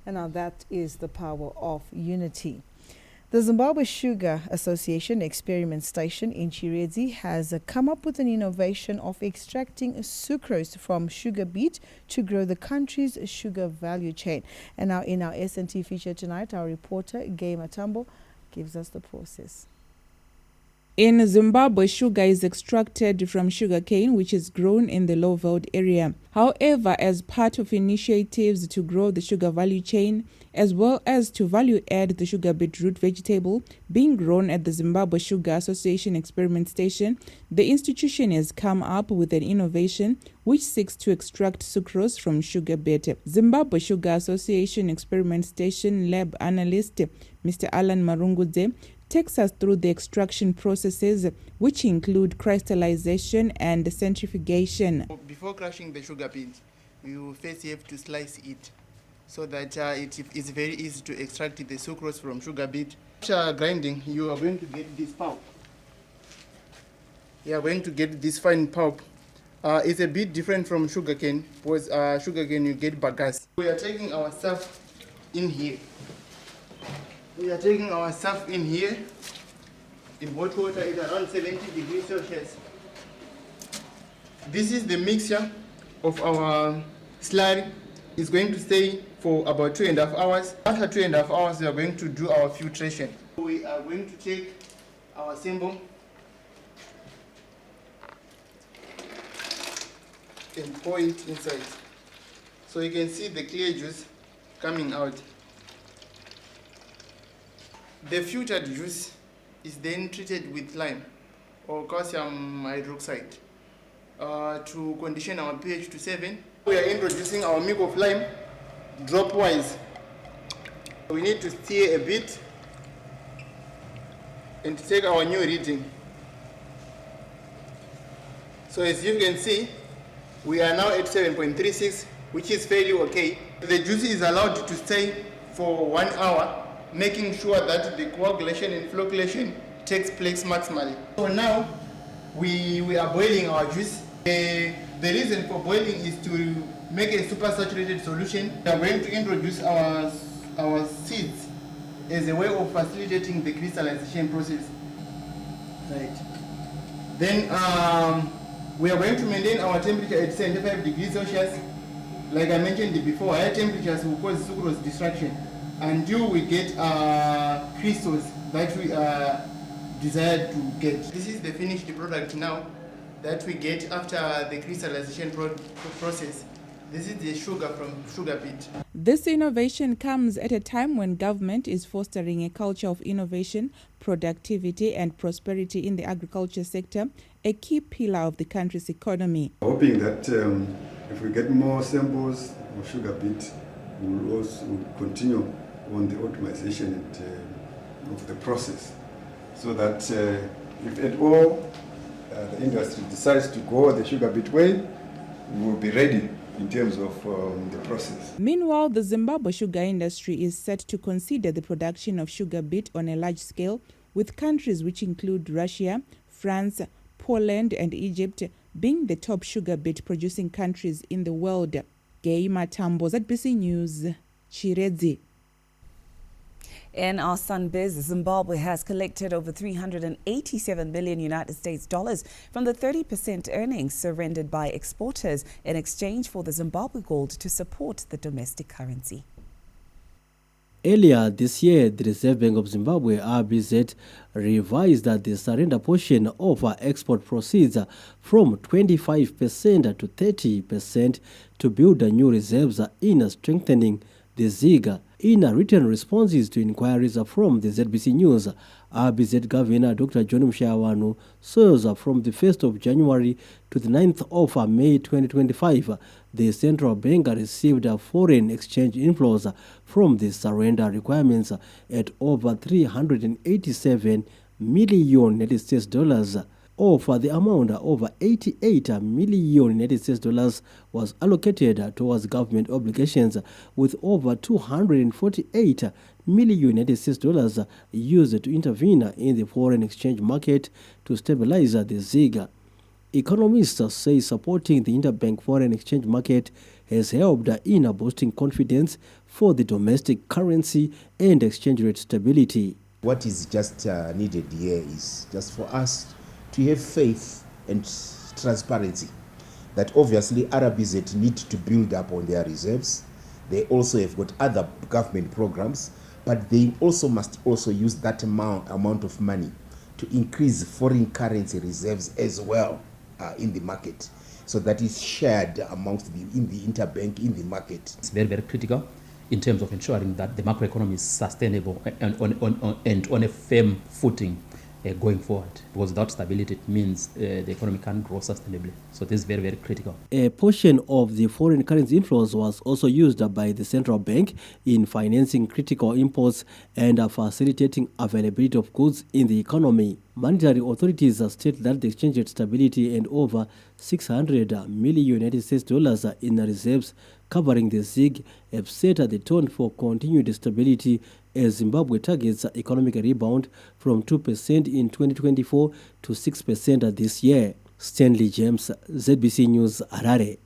Speaker 21: And now that is the power of unity. The Zimbabwe Sugar Association Experiment Station in Chiredzi has come up with an innovation of extracting sucrose from sugar beet to grow the country's sugar value chain. And now in our SNT feature tonight, our reporter, Gay Matambo, gives us the process.
Speaker 4: In Zimbabwe, sugar is extracted from sugarcane, which is grown in the low-veld area. However, as part of initiatives to grow the sugar value chain, as well as to value-add the sugar beetroot vegetable being grown at the Zimbabwe Sugar Association Experiment Station, the institution has come up with an innovation which seeks to extract sucrose from sugar beet. Zimbabwe Sugar Association Experiment Station lab analyst Mr. Alan Marungudze takes us through the extraction processes, which include crystallization and centrifugation.
Speaker 22: Before crushing the sugar beet, you first have to slice it so that it is very easy to extract the sucrose from sugar beet. After grinding, you are going to get this pulp. You are going to get this fine pulp. It's a bit different from sugarcane, because sugarcane you get bagasse. We are taking our stuff in here. We are taking our stuff in here in hot water at around 70 degrees Celsius. This is the mixture of our slurry. It's going to stay for about 2.5 hours. After 2.5 hours, we are going to do our filtration. We are going to take our symbol and pour it inside. So you can see the clear juice coming out. The filtered juice is then treated with lime or calcium hydroxide to condition our pH to 7. We are introducing our milk of lime drop-wise. We need to stir a bit and take our new reading. So as you can see, we are now at 7.36, which is fairly okay. The juice is allowed to stay for 1 hour, making sure that the coagulation and flocculation takes place maximally. So now we are boiling our juice. The reason for boiling is to make a supersaturated solution. We are going to introduce our seeds as a way of facilitating the crystallization process. Right. Then we are going to maintain our temperature at 75 degrees Celsius. Like I mentioned before, higher temperatures will cause sucrose destruction until we get crystals that we desire to get. This is the finished product now that we get after the crystallization process. This is the sugar from sugar beet.
Speaker 4: This innovation comes at a time when government is fostering a culture of innovation, productivity and prosperity in the agriculture sector, a key pillar of the country's economy.
Speaker 23: Hoping that
Speaker 10: If we get more samples of sugar beet, we will also continue on the optimization of the process, so that if at all the industry decides to go the sugar beet way, we will be ready in terms of the process.
Speaker 4: Meanwhile, the Zimbabwe sugar industry is set to consider the production of sugar beet on a large scale, with countries which include Russia, France, Poland and Egypt being the top sugar beet producing countries in the world. Gay Matambo, ZBC News, Chiredzi.
Speaker 2: In our Sunbiz, Zimbabwe has collected over 387 million United States dollars from the 30% earnings surrendered by exporters in exchange for the Zimbabwe gold to support the domestic currency.
Speaker 12: Earlier this year, the Reserve Bank of Zimbabwe, RBZ, revised the surrender portion of export proceeds from 25% to 30% to build new reserves in strengthening the ZiG. In written responses to inquiries from the ZBC News, RBZ Governor Dr. John Mshayawanu says from the 1st of January to the 9th of May 2025, the central bank received foreign exchange inflows from the surrender requirements at over 387 million United States dollars. Of the amount, over 88 million United States dollars was allocated towards government obligations, with over 248 million United States dollars used to intervene in the foreign exchange market to stabilize the ZiG. Economists say supporting the interbank foreign exchange market has helped in boosting confidence for the domestic currency and exchange rate stability.
Speaker 13: What is just needed here is just for us to have faith and transparency that obviously RBZ need to build up on their reserves. They also have got other government programs, but they also must also use that amount of money to increase foreign currency reserves as well in the market, so that is shared amongst in the interbank in the market.
Speaker 23: It's very, very critical in terms of ensuring that the macroeconomy is sustainable and on a firm footing going forward, because without stability it means the economy can't grow sustainably. So this is very, very critical.
Speaker 12: A portion of the foreign currency inflows was also used by the central bank in financing critical imports and facilitating availability of goods in the economy. Monetary authorities state that the exchange rate stability and over 600 million United States dollars in reserves covering the ZiG have set the tone for continued stability as Zimbabwe targets economic rebound from 2% in 2024 to 6% this year. Stanley James, ZBC News, Harare.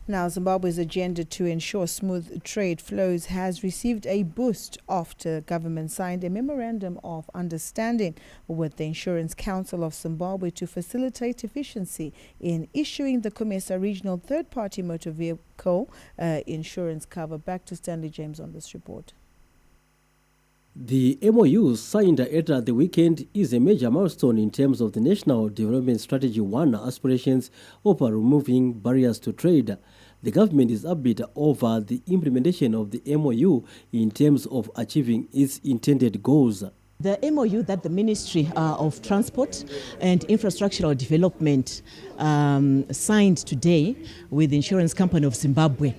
Speaker 21: Now, Zimbabwe's agenda to ensure smooth trade flows has received a boost after government signed a memorandum of understanding with the Insurance Council of Zimbabwe to facilitate efficiency in issuing the COMESA regional third-party motor vehicle insurance cover. Back to Stanley James on this report.
Speaker 12: The MOU signed at the weekend is a major milestone in terms of the National Development Strategy 1 aspirations of removing barriers to trade. The government is upbeat over the implementation of the MOU in terms of achieving its intended goals.
Speaker 25: The MOU that the Ministry of Transport and Infrastructural Development signed today with the Insurance Company of Zimbabwe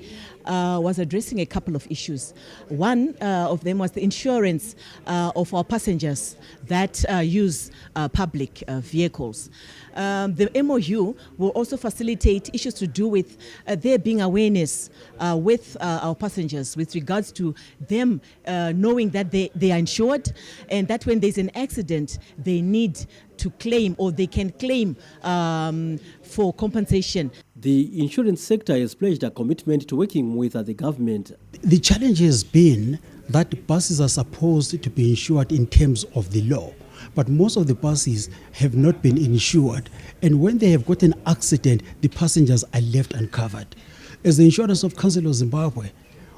Speaker 25: was addressing a couple of issues. One of them was the insurance of our passengers that use public vehicles. The MOU will also facilitate issues to do with there being awareness with our passengers with regards to them knowing that they are insured, and that when there's an accident they need to claim, or they can claim for compensation.
Speaker 12: The insurance sector has pledged a commitment to working with the government.
Speaker 26: The challenge has been that buses are supposed to be insured in terms of the law, but most of the buses have not been insured, and when they have got an accident, the passengers are left uncovered. As the Insurance of Council of Zimbabwe,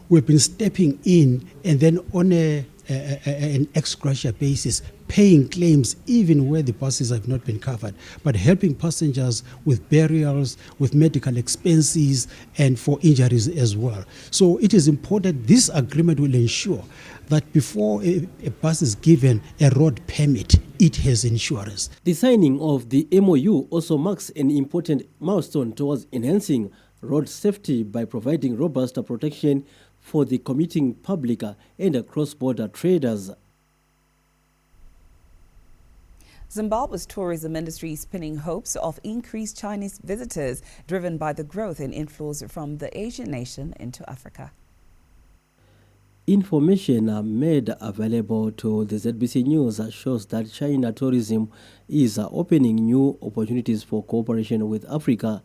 Speaker 26: we've been stepping in, and then on a an ex gratia basis, paying claims even where the buses have not been covered, but helping passengers with burials, with medical expenses, and for injuries as well. So it is important this agreement will ensure that before a bus is given a road permit, it has insurance.
Speaker 12: The signing of the MOU also marks an important milestone towards enhancing road safety by providing robust protection for the commuting public and cross-border traders.
Speaker 2: Zimbabwe's tourism industry is pinning hopes of increased Chinese visitors driven by the growth in inflows from the Asian nation into Africa.
Speaker 12: Information made available to the ZBC News shows that China tourism is opening new opportunities for cooperation with Africa.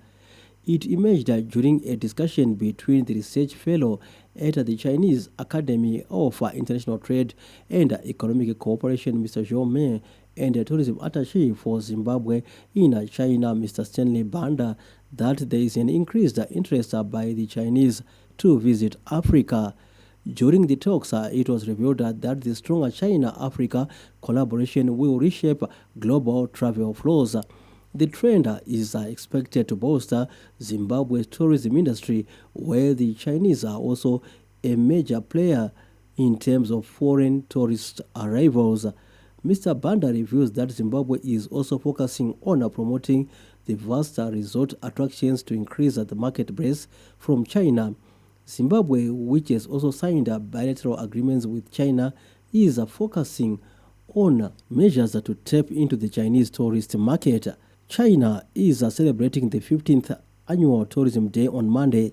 Speaker 12: It emerged during a discussion between the research fellow at the Chinese Academy of International Trade and Economic Cooperation, Mr. Zhou Mei, and the tourism attaché for Zimbabwe in China, Mr. Stanley Banda, that there is an increased interest by the Chinese to visit Africa. During the talks, it was revealed that the stronger China-Africa collaboration will reshape global travel flows. The trend is expected to bolster Zimbabwe's tourism industry, where the Chinese are also a major player in terms of foreign tourist arrivals. Mr. Banda reveals that Zimbabwe is also focusing on promoting the vast resort attractions to increase the market base from China. Zimbabwe, which has also signed bilateral agreements with China, is focusing on measures to tap into the Chinese tourist market. China is celebrating the 15th annual Tourism Day on Monday,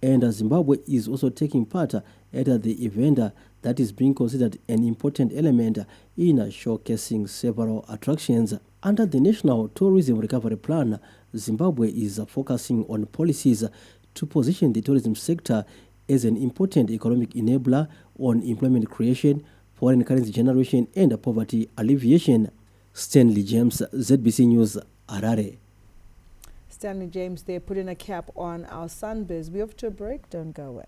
Speaker 12: and Zimbabwe is also taking part at the event that is being considered an important element in showcasing several attractions. Under the National Tourism Recovery Plan, Zimbabwe is focusing on policies to position the tourism sector as an important economic enabler on employment creation, foreign currency generation, and poverty alleviation. Stanley James, ZBC News, Harare.
Speaker 21: Stanley James there putting a cap on our Sunbiz. We're off to a break. Don't go away.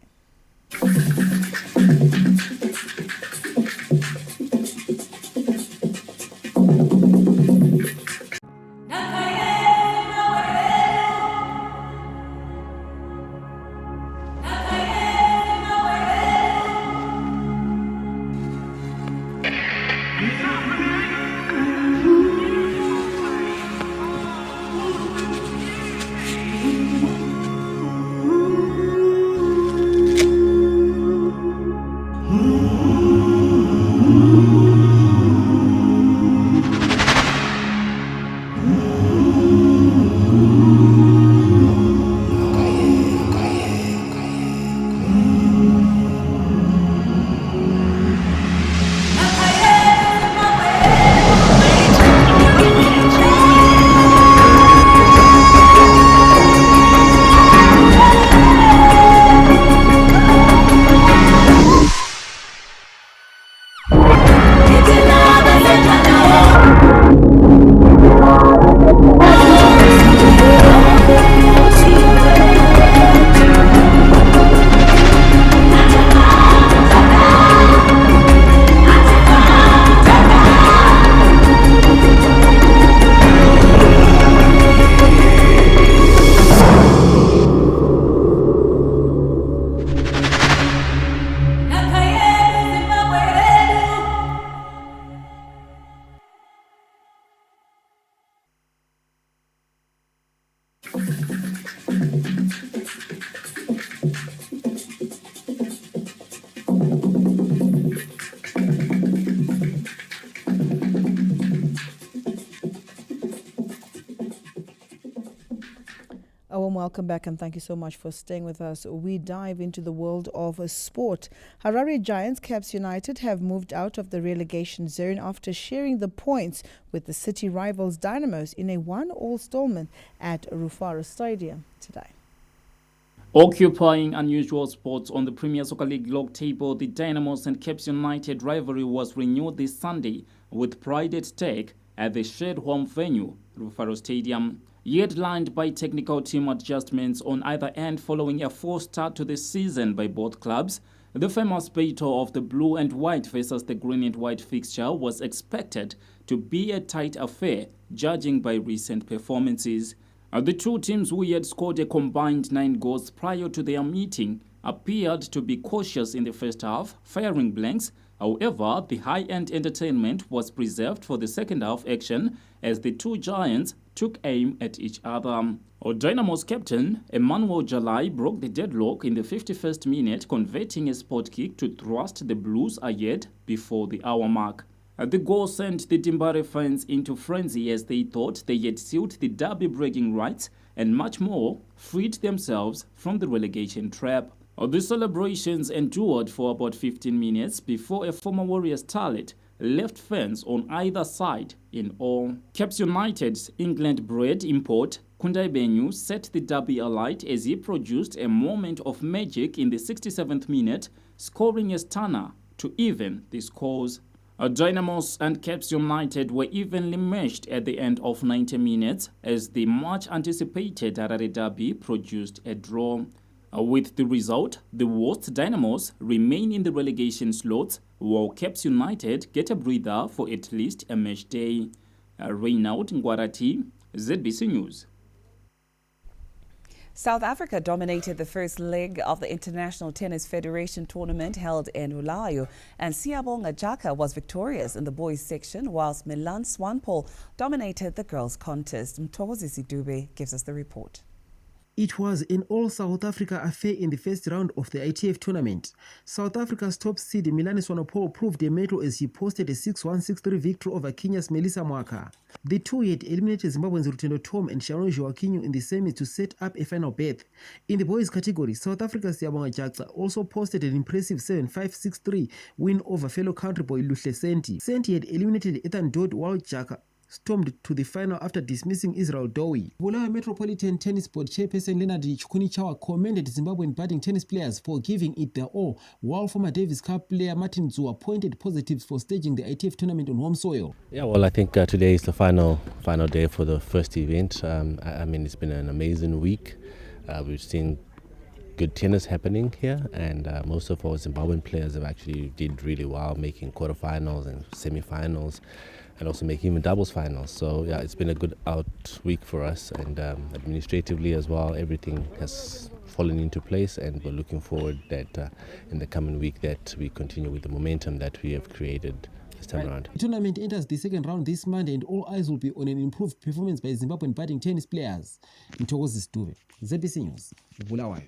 Speaker 21: A warm welcome back and thank you so much for staying with us. We dive into the world of sport. Harare Giants, Caps United, have moved out of the relegation zone after sharing the points with the city rivals Dynamos in a 1-1 stalemate at Rufaro Stadium today.
Speaker 6: Occupying unusual spots on the Premier Soccer League log table, the Dynamos and Caps United rivalry was renewed this Sunday with pride at stake at the shared home venue, Rufaro Stadium. Yet lined by technical team adjustments on either end following a false start to the season by both clubs, The famous battle of the blue and white versus the green and white fixture was expected to be a tight affair, judging by recent performances. The two teams, who had scored a combined 9 goals prior to their meeting, appeared to be cautious in the first half, firing blanks. However, the high-end entertainment was preserved for the second half action as the two giants took aim at each other. Dynamo's captain, Emmanuel Jalai, broke the deadlock in the 51st minute, converting a spot kick to thrust the Blues ahead before the hour mark. The goal sent the Dimbare fans into frenzy as they thought they had sealed the derby bragging rights and much more, freed themselves from the relegation trap. The celebrations endured for about 15 minutes before a former Warriors starlet left fans on either side in awe. Caps United's England-bred import Kundai Benyu set the derby alight as he produced a moment of magic in the 67th minute, scoring a stunner to even the scores. Dynamos and Caps United were evenly matched at the end of 90 minutes as the much-anticipated Harare derby produced a draw. With the result, the worst Dynamos remain in the relegation slots, while Caps United get a breather for at least a match day. Reynaud Ngwarati, ZBC News.
Speaker 2: South Africa dominated the first leg of the International Tennis Federation tournament held in Bulawayo, and Siyabonga Jaka was victorious in the boys section, whilst Milan Swanepoel dominated the girls contest. Mthokozisi Dube gives us the report.
Speaker 11: It was an all-South Africa affair in the first round of the ITF tournament. South Africa's top seed Milan Swanepoel proved a mettle as he posted a 6-1, 6-3 victory over Kenya's Melissa Mwaka. The two had eliminated Zimbabwe's Rutendo Tom and Sharon Joaquinho in the semis to set up a final berth. In the boys category, South Africa's Siyabonga Jaka also posted an impressive 7-5, 6-3 win over fellow country boy Luhle Senti. Senti had eliminated Ethan Dodd, while Jaka stormed to the final after dismissing Israel Dowie. Bulawayo Metropolitan Tennis Board chairperson Leonard Chukunichawa commended Zimbabwean budding tennis players for giving it their all, while former Davis Cup player Martin Zua pointed positives for staging the ITF tournament on home soil.
Speaker 14: Yeah, well, I think today is the final day for the first event. I mean, it's been an amazing week. We've seen good tennis happening here, and most of our Zimbabwean players have actually did really well, making quarterfinals and semifinals, and also making even doubles finals. So yeah, it's been a good out week for us, and administratively as well, everything has fallen into place, and we're looking forward that in the coming week that we continue with the momentum that we have created this time around.
Speaker 11: The tournament enters the second round this Monday, and all eyes will be on an improved performance by Zimbabwean budding tennis players. Mthokozisi Dube, ZBC News, Bulawayo.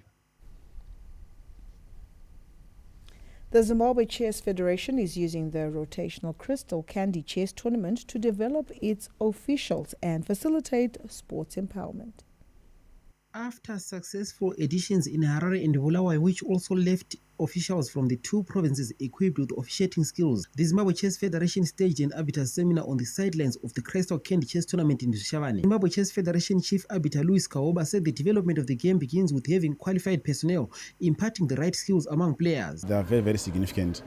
Speaker 21: The Zimbabwe Chess Federation is using the rotational Crystal Candy Chess Tournament to develop its officials and facilitate sports empowerment.
Speaker 11: After successful editions in Harare and Bulawayo, which also left officials from the two provinces equipped with officiating skills, the Zimbabwe Chess Federation staged an arbiter seminar on the sidelines of the Crystal Candy Chess Tournament in Shavane. Zimbabwe Chess Federation Chief Arbiter Louis Kaoba said the development of the game begins with having qualified personnel imparting the right skills among players.
Speaker 15: They are very, very significant,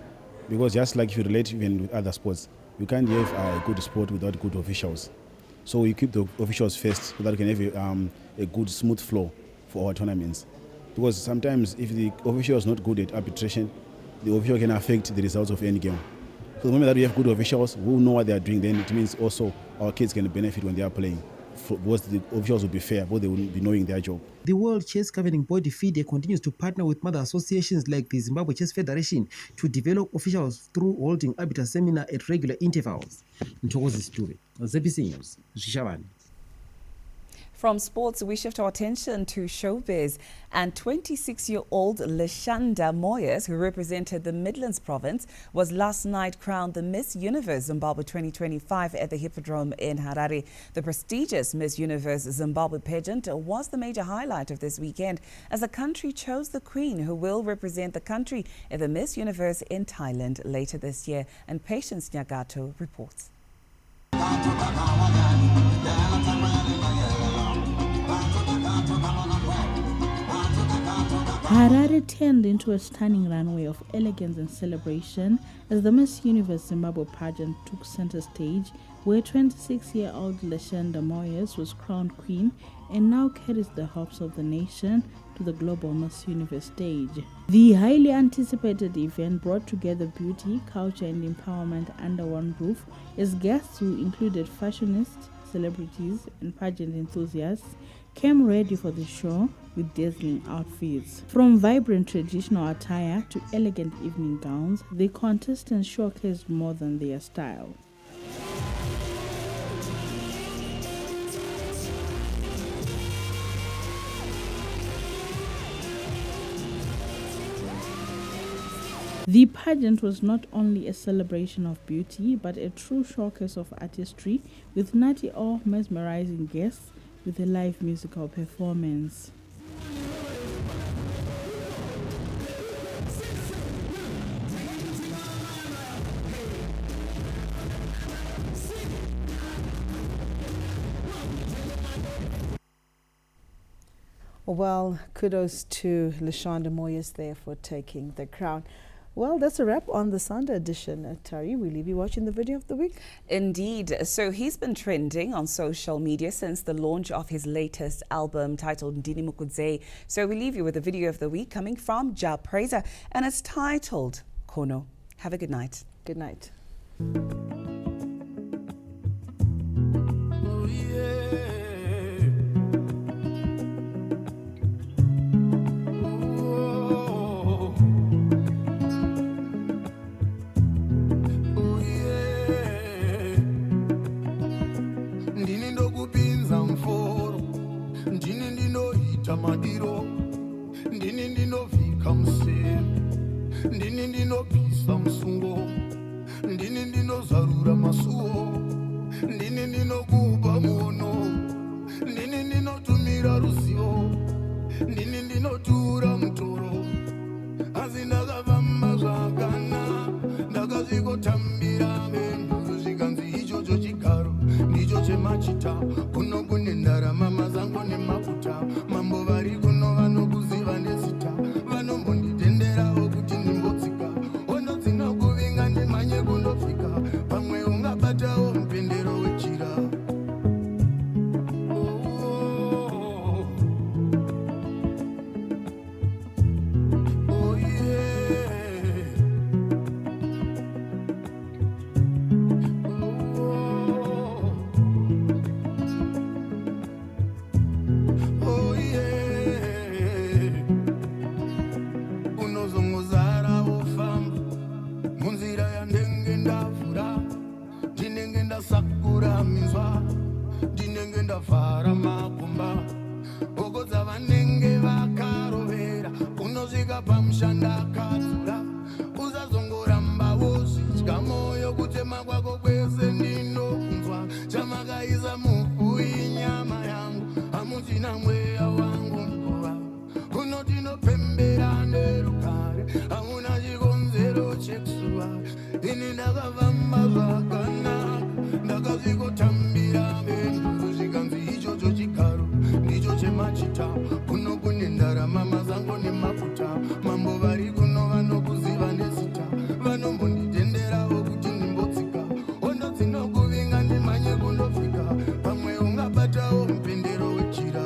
Speaker 15: because just like if you relate even with other sports, you can't have a good sport without good officials. So we keep the officials first so that we can have a good, smooth flow for our tournaments. Because sometimes if the official is not good at arbitration, the official can affect the results of any game. So the moment that we have good officials who know what they are doing, then it means also our kids can benefit when they are playing. Because the officials will be fair, but they will be knowing their job.
Speaker 11: The World Chess Governing Body FIDE continues to partner with mother associations like the Zimbabwe Chess Federation to develop officials through holding arbiter seminar at regular intervals. Mthokozisi Dube, ZBC News, Shavane.
Speaker 2: From sports, we shift our attention to showbiz. And 26-year-old Leshanda Moyes, who represented the Midlands province, was last night crowned the Miss Universe Zimbabwe 2025 at the Hippodrome in Harare. The prestigious Miss Universe Zimbabwe pageant was the major highlight of this weekend, as the country chose the Queen, who will represent the country at the Miss Universe in Thailand later this year. And Patience Nyagato reports.
Speaker 16: Harare turned into a stunning runway of elegance and celebration as the Miss Universe Zimbabwe pageant took center stage, where 26-year-old Leshanda Moyes was crowned queen and now carries the hopes of the nation to the global Miss Universe stage. The highly anticipated event brought together beauty, culture and empowerment under one roof as guests who included fashionists, celebrities and pageant enthusiasts came ready for the show with dazzling outfits. From vibrant traditional attire to elegant evening gowns, the contestants showcased more than their style. The pageant was not only a celebration of beauty, but a true showcase of artistry, with Nati O mesmerizing guests with a live musical performance.
Speaker 21: Well, kudos to Lashonda Moyes there for taking the crown. Well, that's a wrap on the Sunday edition. Tari, we leave you watching the video of the week.
Speaker 2: Indeed. So he's been trending on social media since the launch of his latest album titled Ndini Mukudze. So we leave you with the video of the week coming from Ja Praiser, and it's titled Kono. Have a good night.
Speaker 21: Good night.
Speaker 1: Madiro, ndini ndinovika musero, ndini ndinopisa musungo, ndini ndinozarura masuo, ndini ndinokupa muono, ndini ndinotumira ruzivo, ndini ndinotura mutoro, asi ndakafamba zvakana, ndakazvikotambira menduru zvikanzi ichocho chigaro, ndicho chemachita, kuno kune ndarama mazango nemafuta, mambo vari kuno vanokuziva nezita, vanombonditenderawo kuti ndimbotsika, ondodzina kuvinga ndimhanye kundofika, pamwe ungabatawo mupendero wejira. Sakura minzwa ndinenge ndavhara makumba bogodza vanenge vakarovera unosvika pamushanda akadzura usazongoramba zvidya mwoyo kutema kwako kwese ndinokunzwa chamakaisa muvui nyama yangu hamuchina mweya wangu mkuva unotinopembera nerukare hamuna chikonzero chekusuva ini ndakavamba zvakanaka ndakazvikotambira menduru zvikanzi ichocho chigaro ndicho chemachita kuno kune ndarama mazango nemafuta mambo vari kuno vanokuziva nezita vanombonditenderawo kuti ndimbotsika ondodzinokuvinga ndimhanye kundofika pamwe ungabatawo mupendero wejira.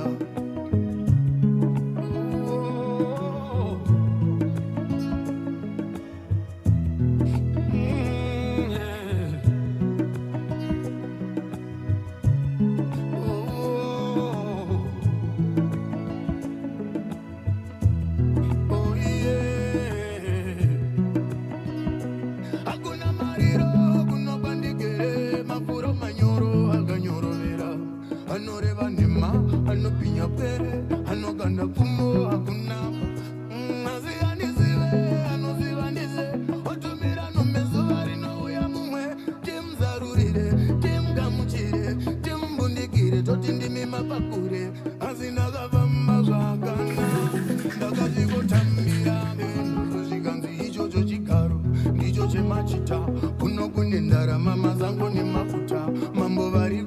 Speaker 1: Anoreva nema, anopinya pere, anoganda pumo, akunapa. Azianizive, anozivanize, otumira nomezo varino uya mumwe. Timzarurire, timgamuchire, timbundikire, totindimi mapakure. Azinakavamba zvakana, ndakazvikotambira menduru zvikanzi ichocho chigaro, ndicho chemachita, kuno kune ndarama mazango nemafuta, mambo vari